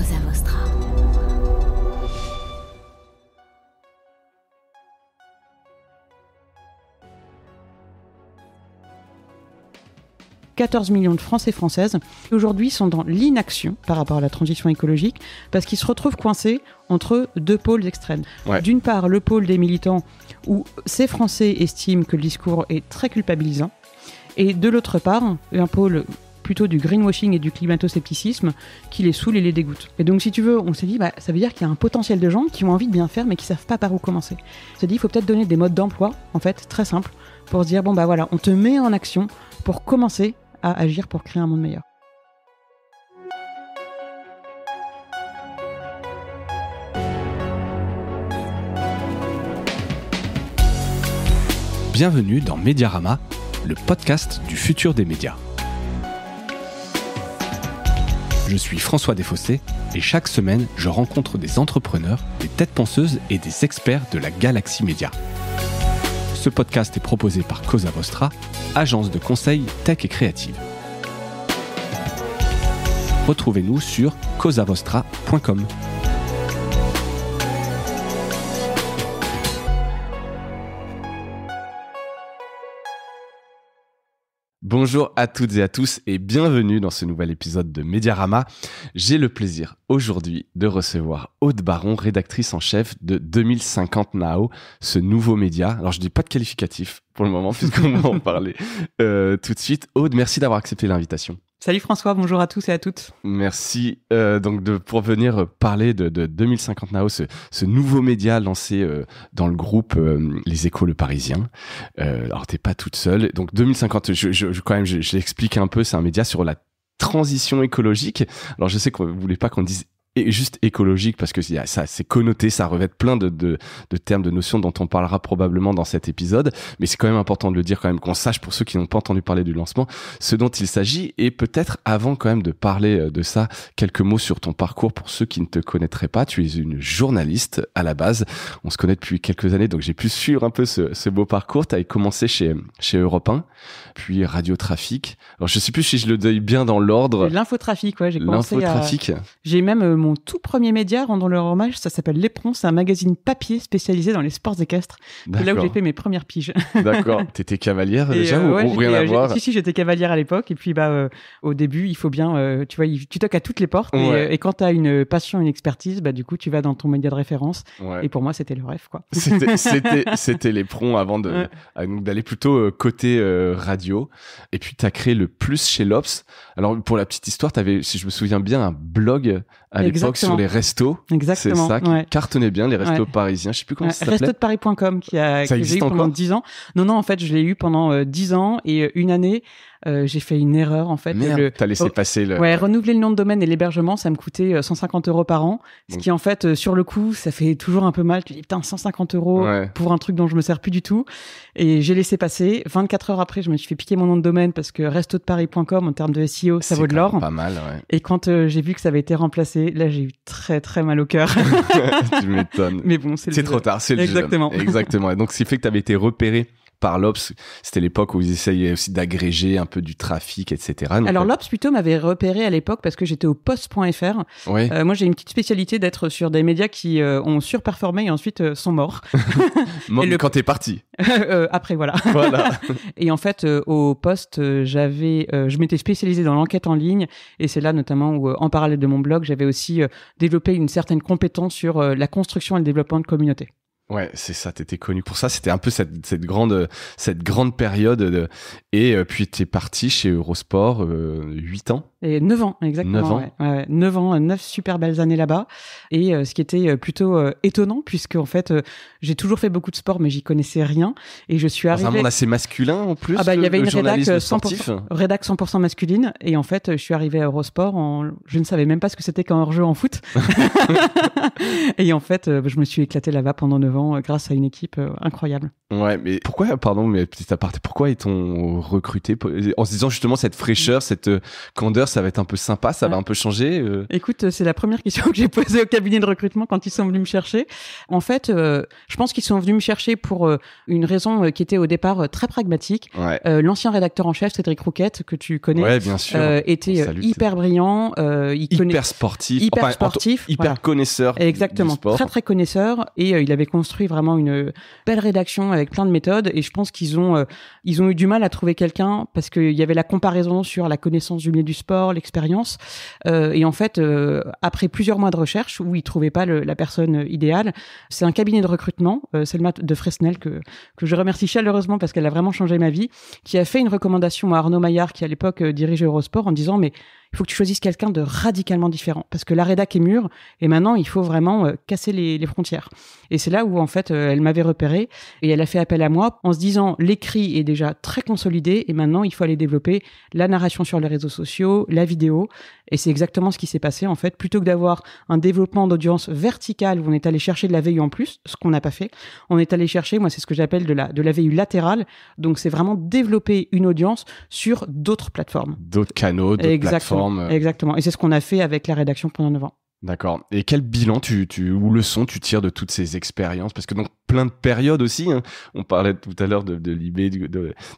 Cosa Vostra. 14 millions de Français et Françaises, qui aujourd'hui sont dans l'inaction par rapport à la transition écologique, parce qu'ils se retrouvent coincés entre deux pôles extrêmes. Ouais. D'une part, le pôle des militants, où ces Français estiment que le discours est très culpabilisant, et de l'autre part, un pôle plutôt du greenwashing et du climato-scepticisme qui les saoule et les dégoûte. Et donc, si tu veux, on s'est dit, ça veut dire qu'il y a un potentiel de gens qui ont envie de bien faire, mais qui savent pas par où commencer. On s'est dit, il faut peut-être donner des modes d'emploi, en fait, très simples, pour se dire, voilà, on te met en action pour commencer à agir pour créer un monde meilleur. Bienvenue dans Mediarama, le podcast du futur des médias. Je suis François Desfossés et chaque semaine, je rencontre des entrepreneurs, des têtes penseuses et des experts de la galaxie média. Ce podcast est proposé par Cosa Vostra, agence de conseil tech et créative. Retrouvez-nous sur cosavostra.com. Bonjour à toutes et à tous et bienvenue dans ce nouvel épisode de Mediarama. J'ai le plaisir aujourd'hui de recevoir Aude Baron, rédactrice en chef de 2050 Now, ce nouveau média. Alors je dis pas de qualificatif pour le moment puisqu'on va en parler tout de suite. Aude, merci d'avoir accepté l'invitation. Salut François, bonjour à tous et à toutes. Merci pour venir parler de 2050 Now, ce nouveau média lancé dans le groupe Les Échos Le Parisien. Alors t'es pas toute seule. Donc 2050, je l'explique un peu, c'est un média sur la transition écologique. Alors je sais qu'on voulait pas qu'on dise juste écologique parce que ça c'est connoté, ça revêt plein de termes, de notions dont on parlera probablement dans cet épisode, mais c'est quand même important de le dire, quand même qu'on sache, pour ceux qui n'ont pas entendu parler du lancement, ce dont il s'agit. Et peut-être avant quand même de parler de ça, quelques mots sur ton parcours pour ceux qui ne te connaîtraient pas. Tu es une journaliste à la base, on se connaît depuis quelques années, donc j'ai pu suivre un peu ce beau parcours. Tu avais commencé chez Europe 1, puis Radio Trafic. Alors je sais plus si je le dis bien dans l'ordre. L'infotrafic, ouais, j'ai commencé L'infotrafic. J'ai même mon tout premier média, rendons leur hommage, ça s'appelle L'Éperon, c'est un magazine papier spécialisé dans les sports équestres. C'est là où j'ai fait mes premières piges. D'accord. T'étais cavalière déjà ou rien à voir? Si, j'étais cavalière à l'époque. Et puis, au début, il faut bien, tu toques à toutes les portes. Ouais. Et quand t'as une passion, une expertise, du coup, tu vas dans ton média de référence. Ouais. Et pour moi, c'était le rêve, quoi. C'était L'Éperon avant d'aller plutôt côté radio. Et puis, t'as créé le Plus chez l'Obs. Alors, pour la petite histoire, t'avais, si je me souviens bien, un blog à l'époque sur les restos. Exactement. C'est ça qui cartonnait bien, les restos parisiens. Je sais plus comment ça s'appelait. Restosdeparis.com que j'ai eu pendant 10 ans. Non, en fait, je l'ai eu pendant 10 ans et une année. J'ai fait une erreur en fait. Merde, t'as laissé passer le... Ouais, renouveler le nom de domaine et l'hébergement, ça me coûtait 150 € par an. Ce qui en fait, sur le coup, ça fait toujours un peu mal. Tu dis putain, 150 € pour un truc dont je me sers plus du tout. Et j'ai laissé passer. 24 heures après, je me suis fait piquer mon nom de domaine parce que restosdeparis.com, en termes de SEO, ça vaut de l'or. Pas mal, ouais. Et quand j'ai vu que ça avait été remplacé, là, j'ai eu très très mal au cœur. Tu m'étonnes. Mais bon, c'est trop tard, c'est le jeu. Exactement. Et donc, ce qui fait que t'avais été repéré par l'Obs. C'était l'époque où ils essayaient aussi d'agréger un peu du trafic, etc. Donc, alors l'Obs plutôt m'avait repéré à l'époque parce que j'étais au poste.fr. Ouais. Moi j'ai une petite spécialité d'être sur des médias qui ont surperformé et ensuite sont morts. Quand t'es parti. Après voilà. Voilà. Et en fait au poste je m'étais spécialisée dans l'enquête en ligne et c'est là notamment où en parallèle de mon blog j'avais aussi développé une certaine compétence sur la construction et le développement de communautés. Ouais, c'est ça, t'étais connu pour ça. C'était un peu cette grande période. Et puis t'es parti chez Eurosport 8 ans. Et 9 ans, exactement. 9 ans. Ouais. 9 ans, 9 super belles années là-bas. Et ce qui était plutôt étonnant, puisque en fait, j'ai toujours fait beaucoup de sport, mais j'y connaissais rien. Et je suis arrivée... Dans un monde assez masculin en plus. Il y avait une rédac sportif. 100% masculine. Et en fait, je suis arrivée à Eurosport, je ne savais même pas ce que c'était qu'un hors-jeu en foot. Et en fait, je me suis éclatée là-bas pendant 9 ans grâce à une équipe incroyable. Ouais, mais pourquoi, pardon, mais petit aparté, pourquoi ils t'ont recruté en se disant justement cette fraîcheur, cette candeur, ça va être un peu sympa, ça va un peu changer Écoute, c'est la première question que j'ai posée au cabinet de recrutement quand ils sont venus me chercher. En fait, je pense qu'ils sont venus me chercher pour une raison qui était au départ très pragmatique. Ouais. L'ancien rédacteur en chef, Cédric Rouquette, que tu connais, ouais, bien sûr. était hyper brillant, hyper sportif, hyper connaisseur. Exactement, du sport. très très connaisseur, et il avait construit vraiment une belle rédaction avec plein de méthodes, et je pense qu'ils ont eu du mal à trouver quelqu'un parce qu'il y avait la comparaison sur la connaissance du milieu du sport, l'expérience, et en fait après plusieurs mois de recherche où ils trouvaient pas la personne idéale, c'est un cabinet de recrutement, Selma de Fresnel, que je remercie chaleureusement parce qu'elle a vraiment changé ma vie, qui a fait une recommandation à Arnaud Maillard, qui à l'époque dirigeait Eurosport, en disant mais il faut que tu choisisses quelqu'un de radicalement différent parce que la rédac est mûre et maintenant il faut vraiment casser les frontières. Et c'est là où en fait elle m'avait repéré et elle a fait appel à moi en se disant l'écrit est déjà très consolidé et maintenant il faut aller développer la narration sur les réseaux sociaux, la vidéo, et c'est exactement ce qui s'est passé en fait. Plutôt que d'avoir un développement d'audience verticale où on est allé chercher de la VU en plus, ce qu'on n'a pas fait, on est allé chercher, moi c'est ce que j'appelle de la VU latérale, donc c'est vraiment développer une audience sur d'autres plateformes. D'autres canaux, d'autres plateformes. Exactement. Et c'est ce qu'on a fait avec la rédaction pendant 9 ans. D'accord. Et quel bilan ou leçon tu tires de toutes ces expériences? Parce que donc plein de périodes aussi. Hein. On parlait tout à l'heure de l'IB,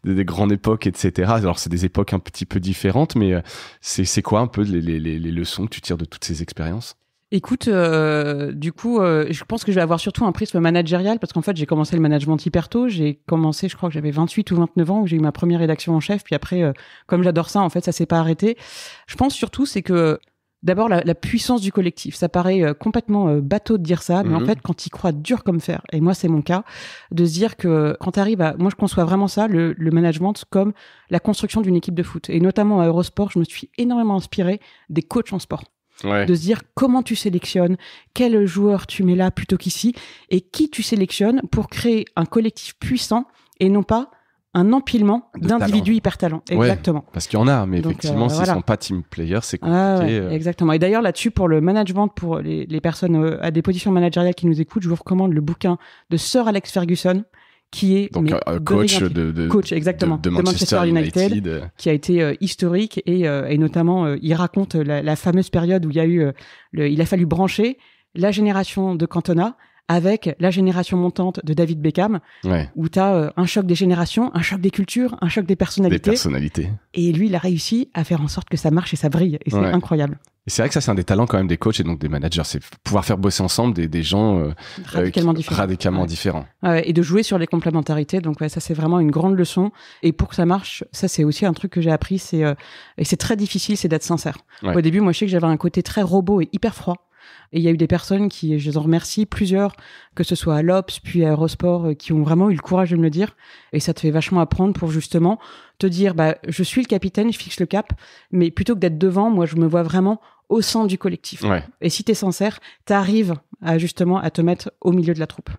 des grandes époques, etc. Alors c'est des époques un petit peu différentes, mais c'est quoi un peu les leçons que tu tires de toutes ces expériences? Écoute, du coup, je pense que je vais avoir surtout un prisme managérial parce qu'en fait, j'ai commencé le management hyper tôt. J'ai commencé, je crois que j'avais 28 ou 29 ans où j'ai eu ma première rédaction en chef. Puis après, comme j'adore ça, en fait, ça s'est pas arrêté. Je pense surtout, c'est que d'abord, la puissance du collectif. Ça paraît complètement bateau de dire ça, mais en fait, quand tu y crois dur comme fer, et moi, c'est mon cas, de se dire que quand tu arrives à... Moi, je conçois vraiment ça, le management, comme la construction d'une équipe de foot. Et notamment à Eurosport, je me suis énormément inspirée des coachs en sport. Ouais. De se dire comment tu sélectionnes, quel joueur tu mets là plutôt qu'ici, et qui tu sélectionnes pour créer un collectif puissant et non pas un empilement d'individus hyper talents. Exactement. Ouais, parce qu'il y en a, mais donc, effectivement, s'ils ne sont pas team players, c'est compliqué. Exactement. Et d'ailleurs, là-dessus, pour le management, pour les personnes à des positions managériales qui nous écoutent, je vous recommande le bouquin de Sir Alex Ferguson, qui est donc coach exactement de Manchester United, qui a été historique et notamment il raconte la fameuse période où il a fallu brancher la génération de Cantona avec la génération montante de David Beckham, où tu as un choc des générations, un choc des cultures, un choc des personnalités. Et lui, il a réussi à faire en sorte que ça marche et ça brille. Et c'est incroyable. Et c'est vrai que ça, c'est un des talents quand même des coachs et donc des managers, c'est pouvoir faire bosser ensemble des gens radicalement différents. Ouais, et de jouer sur les complémentarités. Donc ça, c'est vraiment une grande leçon. Et pour que ça marche, ça, c'est aussi un truc que j'ai appris. Et c'est très difficile, c'est d'être sincère. Au début, moi, je sais que j'avais un côté très robot et hyper froid. Et il y a eu des personnes qui, je les en remercie, plusieurs, que ce soit à l'Obs, puis à Eurosport, qui ont vraiment eu le courage de me le dire. Et ça te fait vachement apprendre pour justement te dire, je suis le capitaine, je fixe le cap, mais plutôt que d'être devant, moi, je me vois vraiment au centre du collectif. Ouais. Et si t'es sincère, t'arrives justement à te mettre au milieu de la troupe.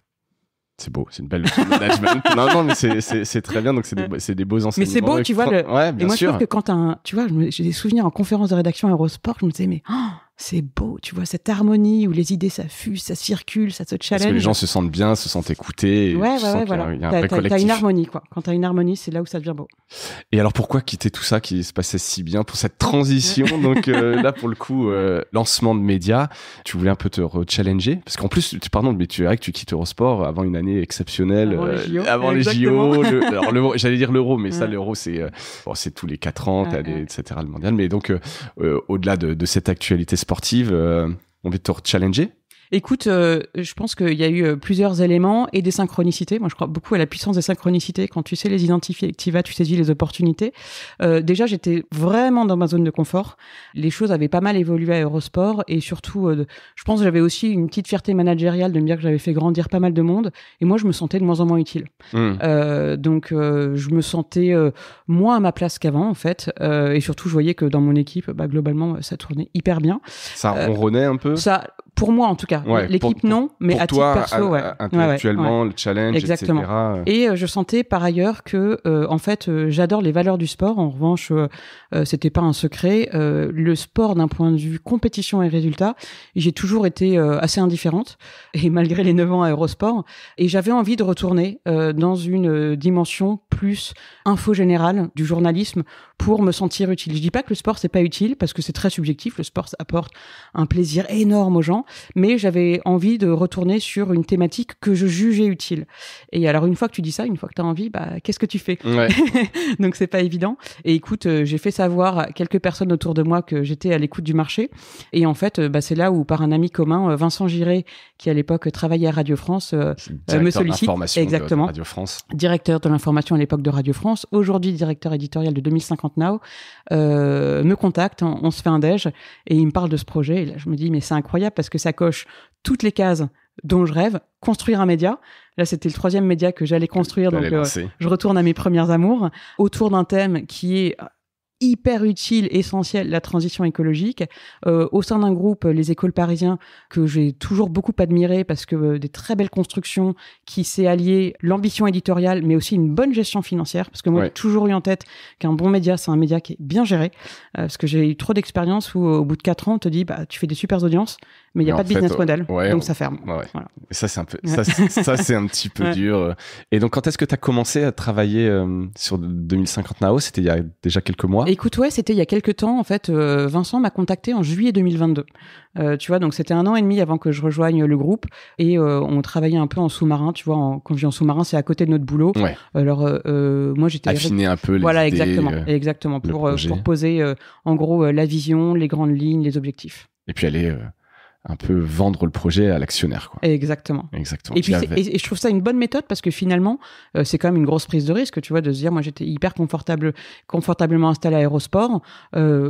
C'est beau, c'est une belle leçon de management. non, mais c'est très bien, donc c'est des beaux enseignements. Mais c'est beau, tu vois. Ouais, bien et moi, sûr. je trouve que quand tu vois, j'ai des souvenirs en conférence de rédaction à Eurosport, je me disais, mais c'est beau, tu vois, cette harmonie où les idées, ça fuse, ça circule, ça se challenge. Parce que les gens se sentent bien, se sentent écoutés. Ouais, voilà. Il y a un vrai collectif. T'as une harmonie, quoi. Quand t'as une harmonie, c'est là où ça devient beau. Et alors, pourquoi quitter tout ça qui se passait si bien pour cette transition? Donc là, pour le coup, lancement de médias, tu voulais un peu te re-challenger? Parce qu'en plus, mais tu dirais que tu quittes Eurosport avant une année exceptionnelle. Avant les JO. J'allais dire l'Euro, mais ça, l'Euro, c'est tous les 4 ans, etc., le mondial. Mais donc, au-delà de cette actualité sportive, on veut te challenger? Écoute, je pense qu'il y a eu plusieurs éléments et des synchronicités. Moi, je crois beaucoup à la puissance des synchronicités. Quand tu sais les identifier et que tu y vas, tu saisis les opportunités. Déjà, j'étais vraiment dans ma zone de confort. Les choses avaient pas mal évolué à Eurosport et surtout, je pense que j'avais aussi une petite fierté managériale de me dire que j'avais fait grandir pas mal de monde et moi, je me sentais de moins en moins utile. Donc, je me sentais moins à ma place qu'avant, en fait. Et surtout, je voyais que dans mon équipe, globalement, ça tournait hyper bien. Ça ronronnait un peu? Pour moi, en tout cas. Ouais, l'équipe, non, mais à titre perso, ouais. Intellectuellement, le challenge, exactement. etc. Et je sentais par ailleurs que, en fait, j'adore les valeurs du sport. En revanche, c'était pas un secret. Le sport, d'un point de vue compétition et résultat, j'ai toujours été assez indifférente, et malgré les 9 ans à Eurosport. Et j'avais envie de retourner dans une dimension plus info générale du journalisme pour me sentir utile. Je dis pas que le sport c'est pas utile parce que c'est très subjectif. Le sport ça apporte un plaisir énorme aux gens, mais j'avais envie de retourner sur une thématique que je jugeais utile. Et alors une fois que tu dis ça, une fois que tu as envie, qu'est-ce que tu fais? Ouais. Donc c'est pas évident. Et écoute, j'ai fait savoir à quelques personnes autour de moi que j'étais à l'écoute du marché. Et en fait, c'est là où par un ami commun, Vincent Giré, qui à l'époque travaillait à Radio France, me sollicite. Exactement. De Radio France. Directeur de l'information à l'époque de Radio France, aujourd'hui directeur éditorial de 2050 Now, me contacte, on se fait un déj et il me parle de ce projet. Et là, je me dis, mais c'est incroyable parce que ça coche toutes les cases dont je rêve, construire un média. Là, c'était le 3e média que j'allais construire, donc je retourne à mes premières amours, autour d'un thème qui est hyper utile, essentiel, la transition écologique, au sein d'un groupe, les Échos Parisiens, que j'ai toujours beaucoup admiré parce que des très belles constructions qui s'est allié l'ambition éditoriale, mais aussi une bonne gestion financière, parce que moi, j'ai toujours eu en tête qu'un bon média, c'est un média qui est bien géré, parce que j'ai eu trop d'expérience où, au bout de 4 ans, on te dit, tu fais des super audiences, mais il n'y a pas de business model, donc ça ferme. Ouais. Voilà. Et ça, c'est un peu, ça, c'est un petit peu dur. Et donc, quand est-ce que tu as commencé à travailler sur 2050 Now? C'était il y a déjà quelques mois? Écoute, c'était il y a quelques temps. En fait, Vincent m'a contacté en juillet 2022. Tu vois, donc c'était 1 an et demi avant que je rejoigne le groupe. Et on travaillait un peu en sous-marin. Tu vois, quand je dis en sous-marin, c'est à côté de notre boulot. Ouais. Alors, moi, j'étais... Affiner un peu les voilà, idées, exactement. Pour poser, en gros, la vision, les grandes lignes, les objectifs. Et puis aller... un peu vendre le projet à l'actionnaire, quoi. Exactement. Et puis et je trouve ça une bonne méthode parce que finalement, c'est quand même une grosse prise de risque, tu vois, de se dire, moi j'étais hyper confortablement installée à Eurosport.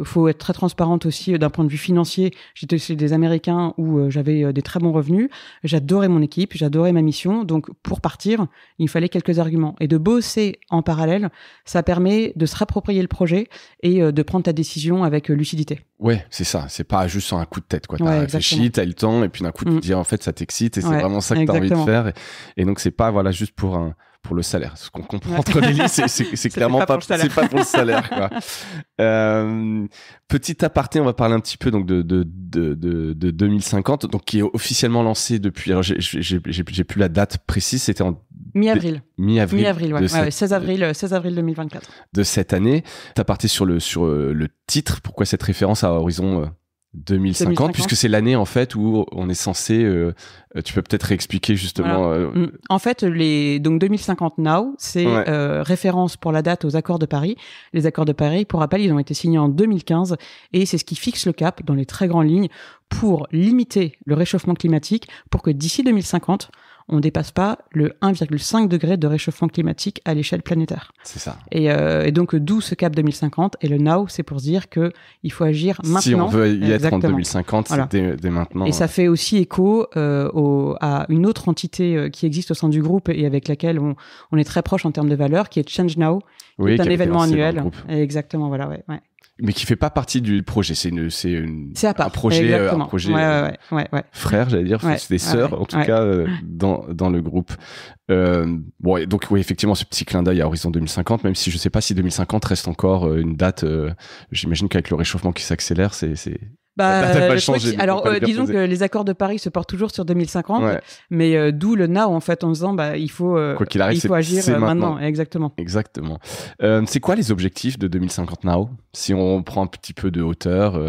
Faut être très transparente aussi d'un point de vue financier. J'étais chez des Américains où j'avais des très bons revenus. J'adorais mon équipe, j'adorais ma mission. Donc pour partir, il fallait quelques arguments. Et de bosser en parallèle, ça permet de se réapproprier le projet et de prendre ta décision avec lucidité. Ouais, c'est ça. C'est pas juste sur un coup de tête, quoi. T'as réfléchi, t'as eu le temps, et puis d'un coup, tu te dis, en fait, ça t'excite, et c'est vraiment ça que t'as envie de faire. Et donc, c'est pas, juste pour le salaire. Ce qu'on comprend entre les lignes, c'est clairement pas pour le salaire, quoi. Petit aparté, on va parler un petit peu, donc, de 2050, donc, qui est officiellement lancé depuis, alors, j'ai plus la date précise, c'était en mi-avril. Mi-avril, ouais. 16 avril 2024. De cette année. T'as parti sur le titre. Pourquoi cette référence à Horizon 2050, puisque c'est l'année en fait où on est censé. Tu peux peut-être réexpliquer justement. Voilà. En fait, donc 2050 Now, c'est référence pour la date aux accords de Paris. Les accords de Paris, pour rappel, ils ont été signés en 2015 et c'est ce qui fixe le cap dans les très grandes lignes pour limiter le réchauffement climatique, pour que d'ici 2050 on dépasse pas le 1,5 degré de réchauffement climatique à l'échelle planétaire. C'est ça. Et donc, d'où ce cap 2050. Et le now, c'est pour se dire que il faut agir maintenant. Si on veut y être en 2050, voilà. C'est dès maintenant. Et ça fait aussi écho à une autre entité qui existe au sein du groupe et avec laquelle on est très proche en termes de valeurs, qui est Change Now, qui est un événement annuel. Exactement, voilà, ouais. Mais qui fait pas partie du projet, c'est à part. un projet ouais. Frère, j'allais dire, c'est des sœurs en tout cas dans le groupe. Donc oui, effectivement, ce petit clin d'œil à Horizon 2050, même si je sais pas si 2050 reste encore une date. J'imagine qu'avec le réchauffement qui s'accélère, c'est disons que les accords de Paris se portent toujours sur 2050, mais d'où le now en fait en disant il faut quoi qu'il arrive, il faut agir maintenant. Exactement. C'est quoi les objectifs de 2050 Now, si on prend un petit peu de hauteur?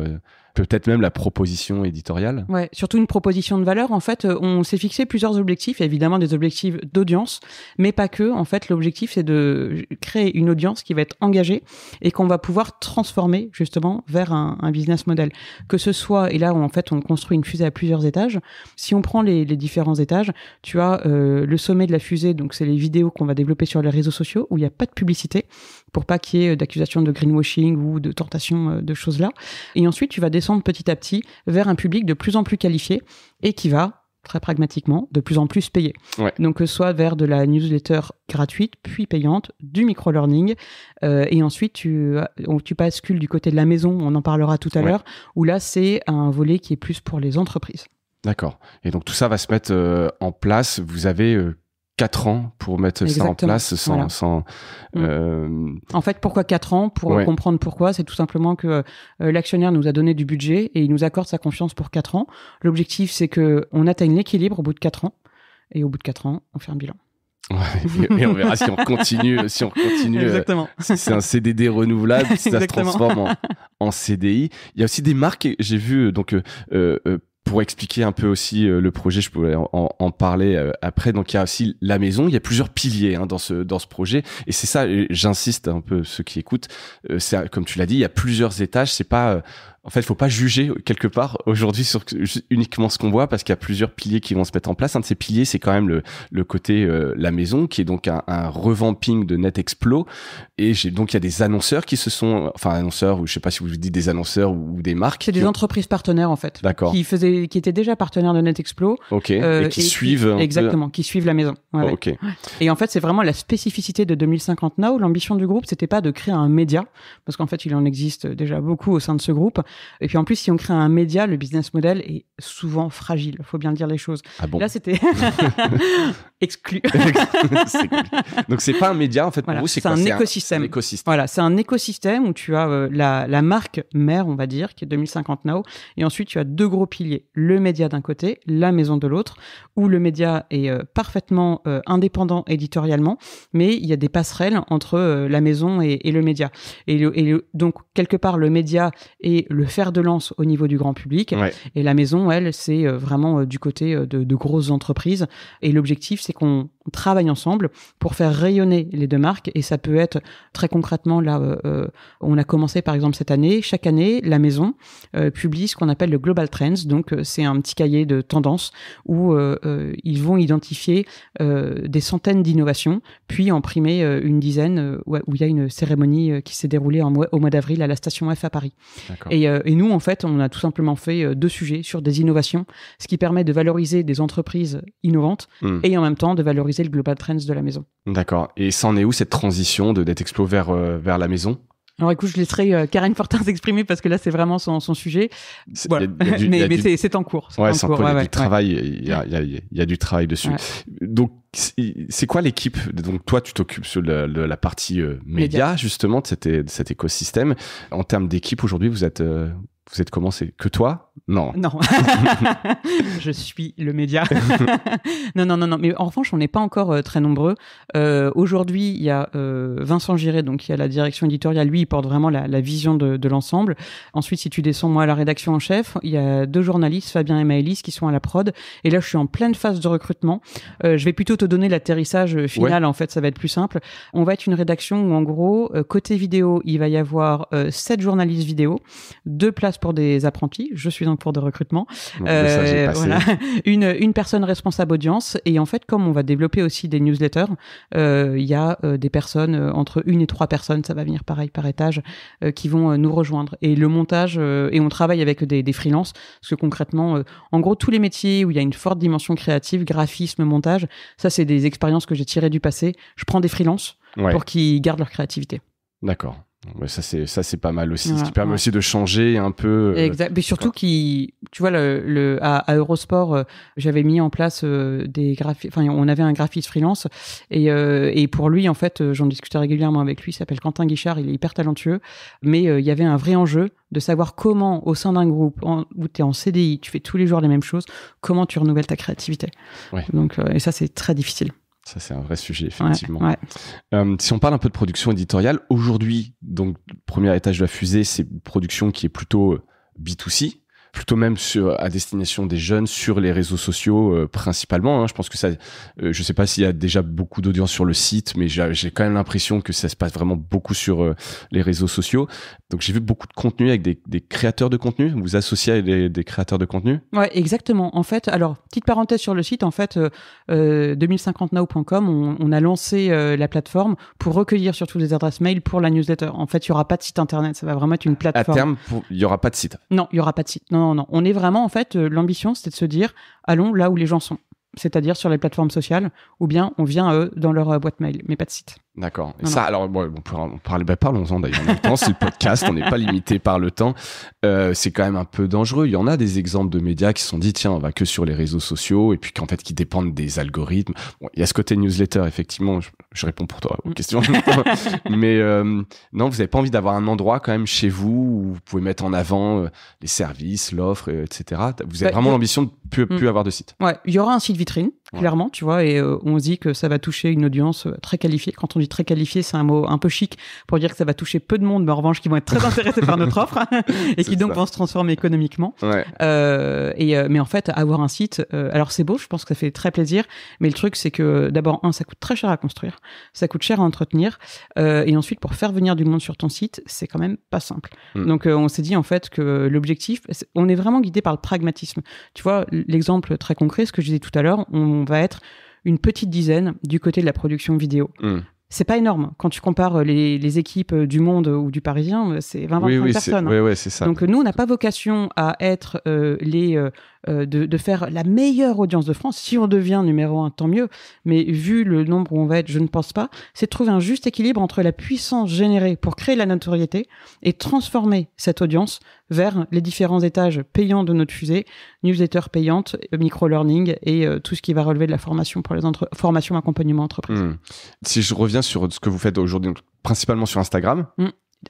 Peut-être même la proposition éditoriale. Ouais, surtout une proposition de valeur. En fait, on s'est fixé plusieurs objectifs, évidemment des objectifs d'audience, mais pas que. En fait, l'objectif, c'est de créer une audience qui va être engagée et qu'on va pouvoir transformer justement vers un business model. Que ce soit, et là, on construit une fusée à plusieurs étages. Si on prend les différents étages, tu as le sommet de la fusée, donc c'est les vidéos qu'on va développer sur les réseaux sociaux où il n'y a pas de publicité pour pas qu'il y ait d'accusations de greenwashing ou de tentation de choses là. Et ensuite, tu vas descendre petit à petit vers un public de plus en plus qualifié et qui va, très pragmatiquement, de plus en plus payer. Donc, soit vers de la newsletter gratuite, puis payante, du micro-learning, et ensuite, tu bascules du côté de la maison, on en parlera tout à l'heure, où là, c'est un volet qui est plus pour les entreprises. D'accord. Et donc tout ça va se mettre en place. Vous avez 4 ans pour mettre ça en place En fait, pourquoi 4 ans? Pour comprendre pourquoi, c'est tout simplement que l'actionnaire nous a donné du budget et il nous accorde sa confiance pour 4 ans. L'objectif, c'est qu'on atteigne l'équilibre au bout de 4 ans. Et au bout de 4 ans, on fait un bilan. Ouais, et on verra si on continue. Exactement. Si c'est un CDD renouvelable, si ça se transforme en CDI. Il y a aussi des marques, j'ai vu, donc pour expliquer un peu aussi le projet, je pourrais en parler après. Donc il y a aussi la maison, il y a plusieurs piliers dans ce projet, et c'est ça, j'insiste un peu ceux qui écoutent, c'est comme tu l'as dit, il y a plusieurs étages, c'est pas en fait, faut pas juger quelque part aujourd'hui sur uniquement ce qu'on voit, parce qu'il y a plusieurs piliers qui vont se mettre en place. Un de ces piliers, c'est quand même le côté la maison, qui est donc un revamping de NetExplo. Et donc il y a des annonceurs qui annonceurs, ou je sais pas si vous dites des annonceurs ou des marques. C'est des entreprises partenaires en fait. D'accord. Qui étaient déjà partenaires de NetExplo. Ok. Et qui suivent. Exactement, qui suivent la maison. Ouais, ok. Ouais. Et en fait, c'est vraiment la spécificité de 2050 Now. L'ambition du groupe, c'était pas de créer un média, parce qu'en fait, il en existe déjà beaucoup au sein de ce groupe. Et puis en plus, si on crée un média, le business model est souvent fragile. Faut bien dire les choses. Ah bon? Là, c'était exclu. C'est cool. Donc c'est pas un média en fait pour vous, c'est quoi? C'est un écosystème. Voilà, c'est un écosystème où tu as la marque mère, on va dire, qui est 2050 Now, et ensuite tu as 2 gros piliers, le média d'un côté, la maison de l'autre, où le média est parfaitement indépendant éditorialement, mais il y a des passerelles entre la maison et le média. Donc quelque part le média est le fer de lance au niveau du grand public, et la maison, elle, c'est vraiment du côté de grosses entreprises, et l'objectif, c'est qu'on travaille ensemble pour faire rayonner les 2 marques, et ça peut être très concrètement là, on a commencé par exemple cette année, chaque année la maison publie ce qu'on appelle le Global Trends, donc c'est un petit cahier de tendances où ils vont identifier des centaines d'innovations, puis en primer une dizaine où il y a une cérémonie qui s'est déroulée au mois d'avril à la station F à Paris. Et nous en fait on a tout simplement fait 2 sujets sur des innovations, ce qui permet de valoriser des entreprises innovantes et en même temps de valoriser le Global Trends de la maison. D'accord. Et ça en est où cette transition de NetExplo vers la maison? Alors écoute, je laisserai Karen Fortin s'exprimer parce que là c'est vraiment son sujet. Voilà. Mais c'est en cours. C'est en cours. Il y a du travail. Il y a du travail dessus. Ouais. Donc c'est quoi l'équipe? Donc toi tu t'occupes de la partie média justement de cet écosystème. En termes d'équipe aujourd'hui, vous êtes comment? C'est que toi? Non. Je suis le média. Non. Mais en revanche, on n'est pas encore très nombreux. Aujourd'hui, il y a Vincent Giré, donc qui a la direction éditoriale. Lui, il porte vraiment la vision de l'ensemble. Ensuite, si tu descends, moi, à la rédaction en chef, il y a 2 journalistes, Fabien et Maëlys, qui sont à la prod. Et là, je suis en pleine phase de recrutement. Je vais plutôt te donner l'atterrissage final. En fait, ça va être plus simple. On va être une rédaction où, en gros, côté vidéo, il va y avoir 7 journalistes vidéo, 2 places pour des apprentis. Je suis en cours de recrutement. Voilà. Une personne responsable audience. Et en fait, comme on va développer aussi des newsletters, il y a des personnes, entre 1 et 3 personnes, ça va venir pareil par étage, qui vont nous rejoindre. Et le montage, et on travaille avec des freelances, parce que concrètement, en gros, tous les métiers où il y a une forte dimension créative, graphisme, montage, ça, c'est des expériences que j'ai tirées du passé. Je prends des freelances pour qu'ils gardent leur créativité. D'accord. Ouais, ça c'est pas mal aussi, ce qui permet aussi de changer un peu. Exact. Mais surtout tu vois à Eurosport, j'avais mis en place des graphistes. Enfin, on avait un graphiste freelance et pour lui en fait, j'en discutais régulièrement avec lui. Il s'appelle Quentin Guichard, il est hyper talentueux, mais il y avait un vrai enjeu de savoir comment au sein d'un groupe où tu es en CDI, tu fais tous les jours les mêmes choses, comment tu renouvelles ta créativité. Donc et ça c'est très difficile. Ça, c'est un vrai sujet, effectivement. Si on parle un peu de production éditoriale, aujourd'hui, donc, premier étage de la fusée, c'est une production qui est plutôt B2C, plutôt même à destination des jeunes sur les réseaux sociaux principalement. Je pense que ça, je sais pas s'il y a déjà beaucoup d'audience sur le site, mais j'ai quand même l'impression que ça se passe vraiment beaucoup sur les réseaux sociaux. Donc j'ai vu beaucoup de contenu avec des créateurs de contenu. Vous vous associez avec des créateurs de contenu? Ouais, exactement. En fait, alors petite parenthèse sur le site. En fait, 2050now.com, on a lancé la plateforme pour recueillir surtout des adresses mail pour la newsletter. En fait, il y aura pas de site internet. Ça va vraiment être une plateforme. À terme, il y aura pas de site. Non, il y aura pas de site. Non. On est vraiment en fait l'ambition, c'était de se dire, allons là où les gens sont. c'est-à-dire sur les plateformes sociales, ou bien on vient à eux dans leur boîte mail, mais pas de site. D'accord. Et ça, alors, bon, parlons-en d'ailleurs en même temps, c'est le podcast, on n'est pas limité par le temps. C'est quand même un peu dangereux. Il y en a des exemples de médias qui se sont dit, tiens, on va que sur les réseaux sociaux, et puis qu'en fait, qui dépendent des algorithmes. Bon, il y a ce côté newsletter, effectivement, je réponds pour toi aux questions. Mais non, vous n'avez pas envie d'avoir un endroit quand même chez vous où vous pouvez mettre en avant les services, l'offre, etc. Vous avez vraiment l'ambition de plus avoir de site. Ouais, il y aura un site vitrine, clairement, tu vois, et on se dit que ça va toucher une audience très qualifiée. Quand on dit très qualifié, c'est un mot un peu chic pour dire que ça va toucher peu de monde, mais en revanche, qui vont être très intéressés par notre offre et qui donc vont se transformer économiquement. Ouais. Mais en fait, avoir un site, alors c'est beau, je pense que ça fait très plaisir, mais le truc, c'est que d'abord, ça coûte très cher à construire, ça coûte cher à entretenir, et ensuite, pour faire venir du monde sur ton site, c'est quand même pas simple. Donc, on s'est dit en fait que l'objectif, on est vraiment guidé par le pragmatisme. Tu vois, l'exemple très concret, ce que je disais tout à l'heure, on va être une petite dizaine du côté de la production vidéo. C'est pas énorme. Quand tu compares les équipes du Monde ou du Parisien, c'est 20-25 personnes. Oui, c'est ça. Donc nous, on n'a pas vocation à être de faire la meilleure audience de France. Si on devient numéro 1, tant mieux. Mais vu le nombre où on va être, je ne pense pas. C'est de trouver un juste équilibre entre la puissance générée pour créer la notoriété et transformer cette audience vers les différents étages payants de notre fusée, newsletter payante, micro-learning et tout ce qui va relever de la formation pour les formation accompagnement entreprise. Si je reviens sur ce que vous faites aujourd'hui, principalement sur Instagram.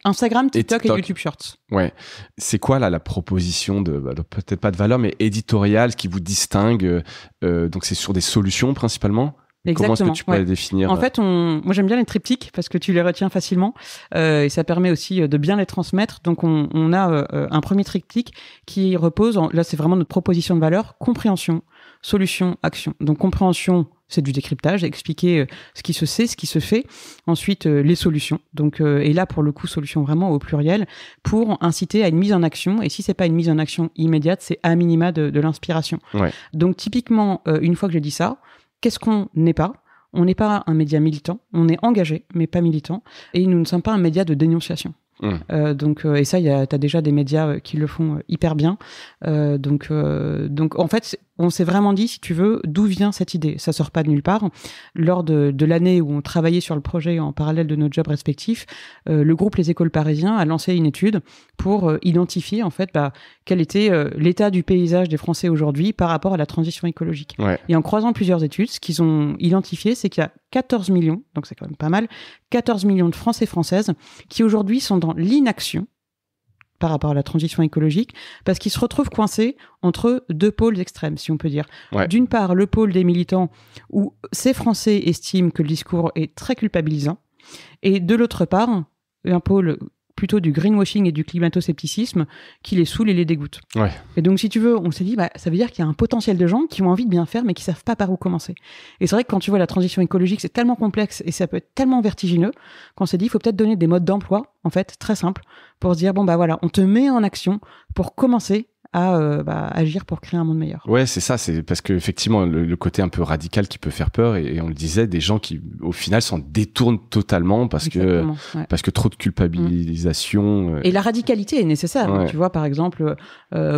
Instagram, TikTok et YouTube Shorts. Ouais. C'est quoi là la proposition de peut-être pas de valeur, mais éditoriale qui vous distingue donc c'est sur des solutions principalement. Exactement. Comment est-ce que tu peux les définir? En fait, moi j'aime bien les triptyques parce que tu les retiens facilement et ça permet aussi de bien les transmettre. Donc on a un premier triptyque qui repose, là c'est vraiment notre proposition de valeur, compréhension, solution, action. Donc compréhension, c'est du décryptage, expliquer ce qui se sait, ce qui se fait. Ensuite, les solutions. Donc, et là, pour le coup, solution vraiment au pluriel, pour inciter à une mise en action. Et si c'est pas une mise en action immédiate, c'est à minima de l'inspiration. Ouais. Donc, typiquement, une fois que j'ai dit ça, qu'est-ce qu'on n'est pas ? On n'est pas un média militant. On est engagé, mais pas militant. Et nous ne sommes pas un média de dénonciation. Et ça, t'as déjà des médias qui le font hyper bien. Donc, en fait, on s'est vraiment dit, si tu veux, d'où vient cette idée ? Ça sort pas de nulle part. Lors de l'année où on travaillait sur le projet en parallèle de nos jobs respectifs, le groupe Les Écoles Parisiens a lancé une étude pour identifier en fait quel était l'état du paysage des Français aujourd'hui par rapport à la transition écologique. Ouais. Et en croisant plusieurs études, ce qu'ils ont identifié, c'est qu'il y a 14 millions, donc c'est quand même pas mal, 14 millions de Français et Françaises qui aujourd'hui sont dans l'inaction par rapport à la transition écologique, parce qu'ils se retrouvent coincés entre deux pôles extrêmes, si on peut dire. Ouais. D'une part, le pôle des militants, où ces Français estiment que le discours est très culpabilisant, et de l'autre part, un pôle plutôt du greenwashing et du climato-scepticisme qui les saoule et les dégoûte. Ouais. Et donc, si tu veux, on s'est dit, ça veut dire qu'il y a un potentiel de gens qui ont envie de bien faire, mais qui savent pas par où commencer. Et c'est vrai que quand tu vois la transition écologique, c'est tellement complexe et ça peut être tellement vertigineux qu'on s'est dit, il faut peut-être donner des modes d'emploi, en fait, très simples, pour se dire, voilà, on te met en action pour commencer à agir pour créer un monde meilleur. Ouais, c'est ça, c'est parce que effectivement le côté un peu radical qui peut faire peur et on le disait, des gens qui au final s'en détournent totalement parce que trop de culpabilisation. Et la radicalité est nécessaire. Ouais. Tu vois, par exemple,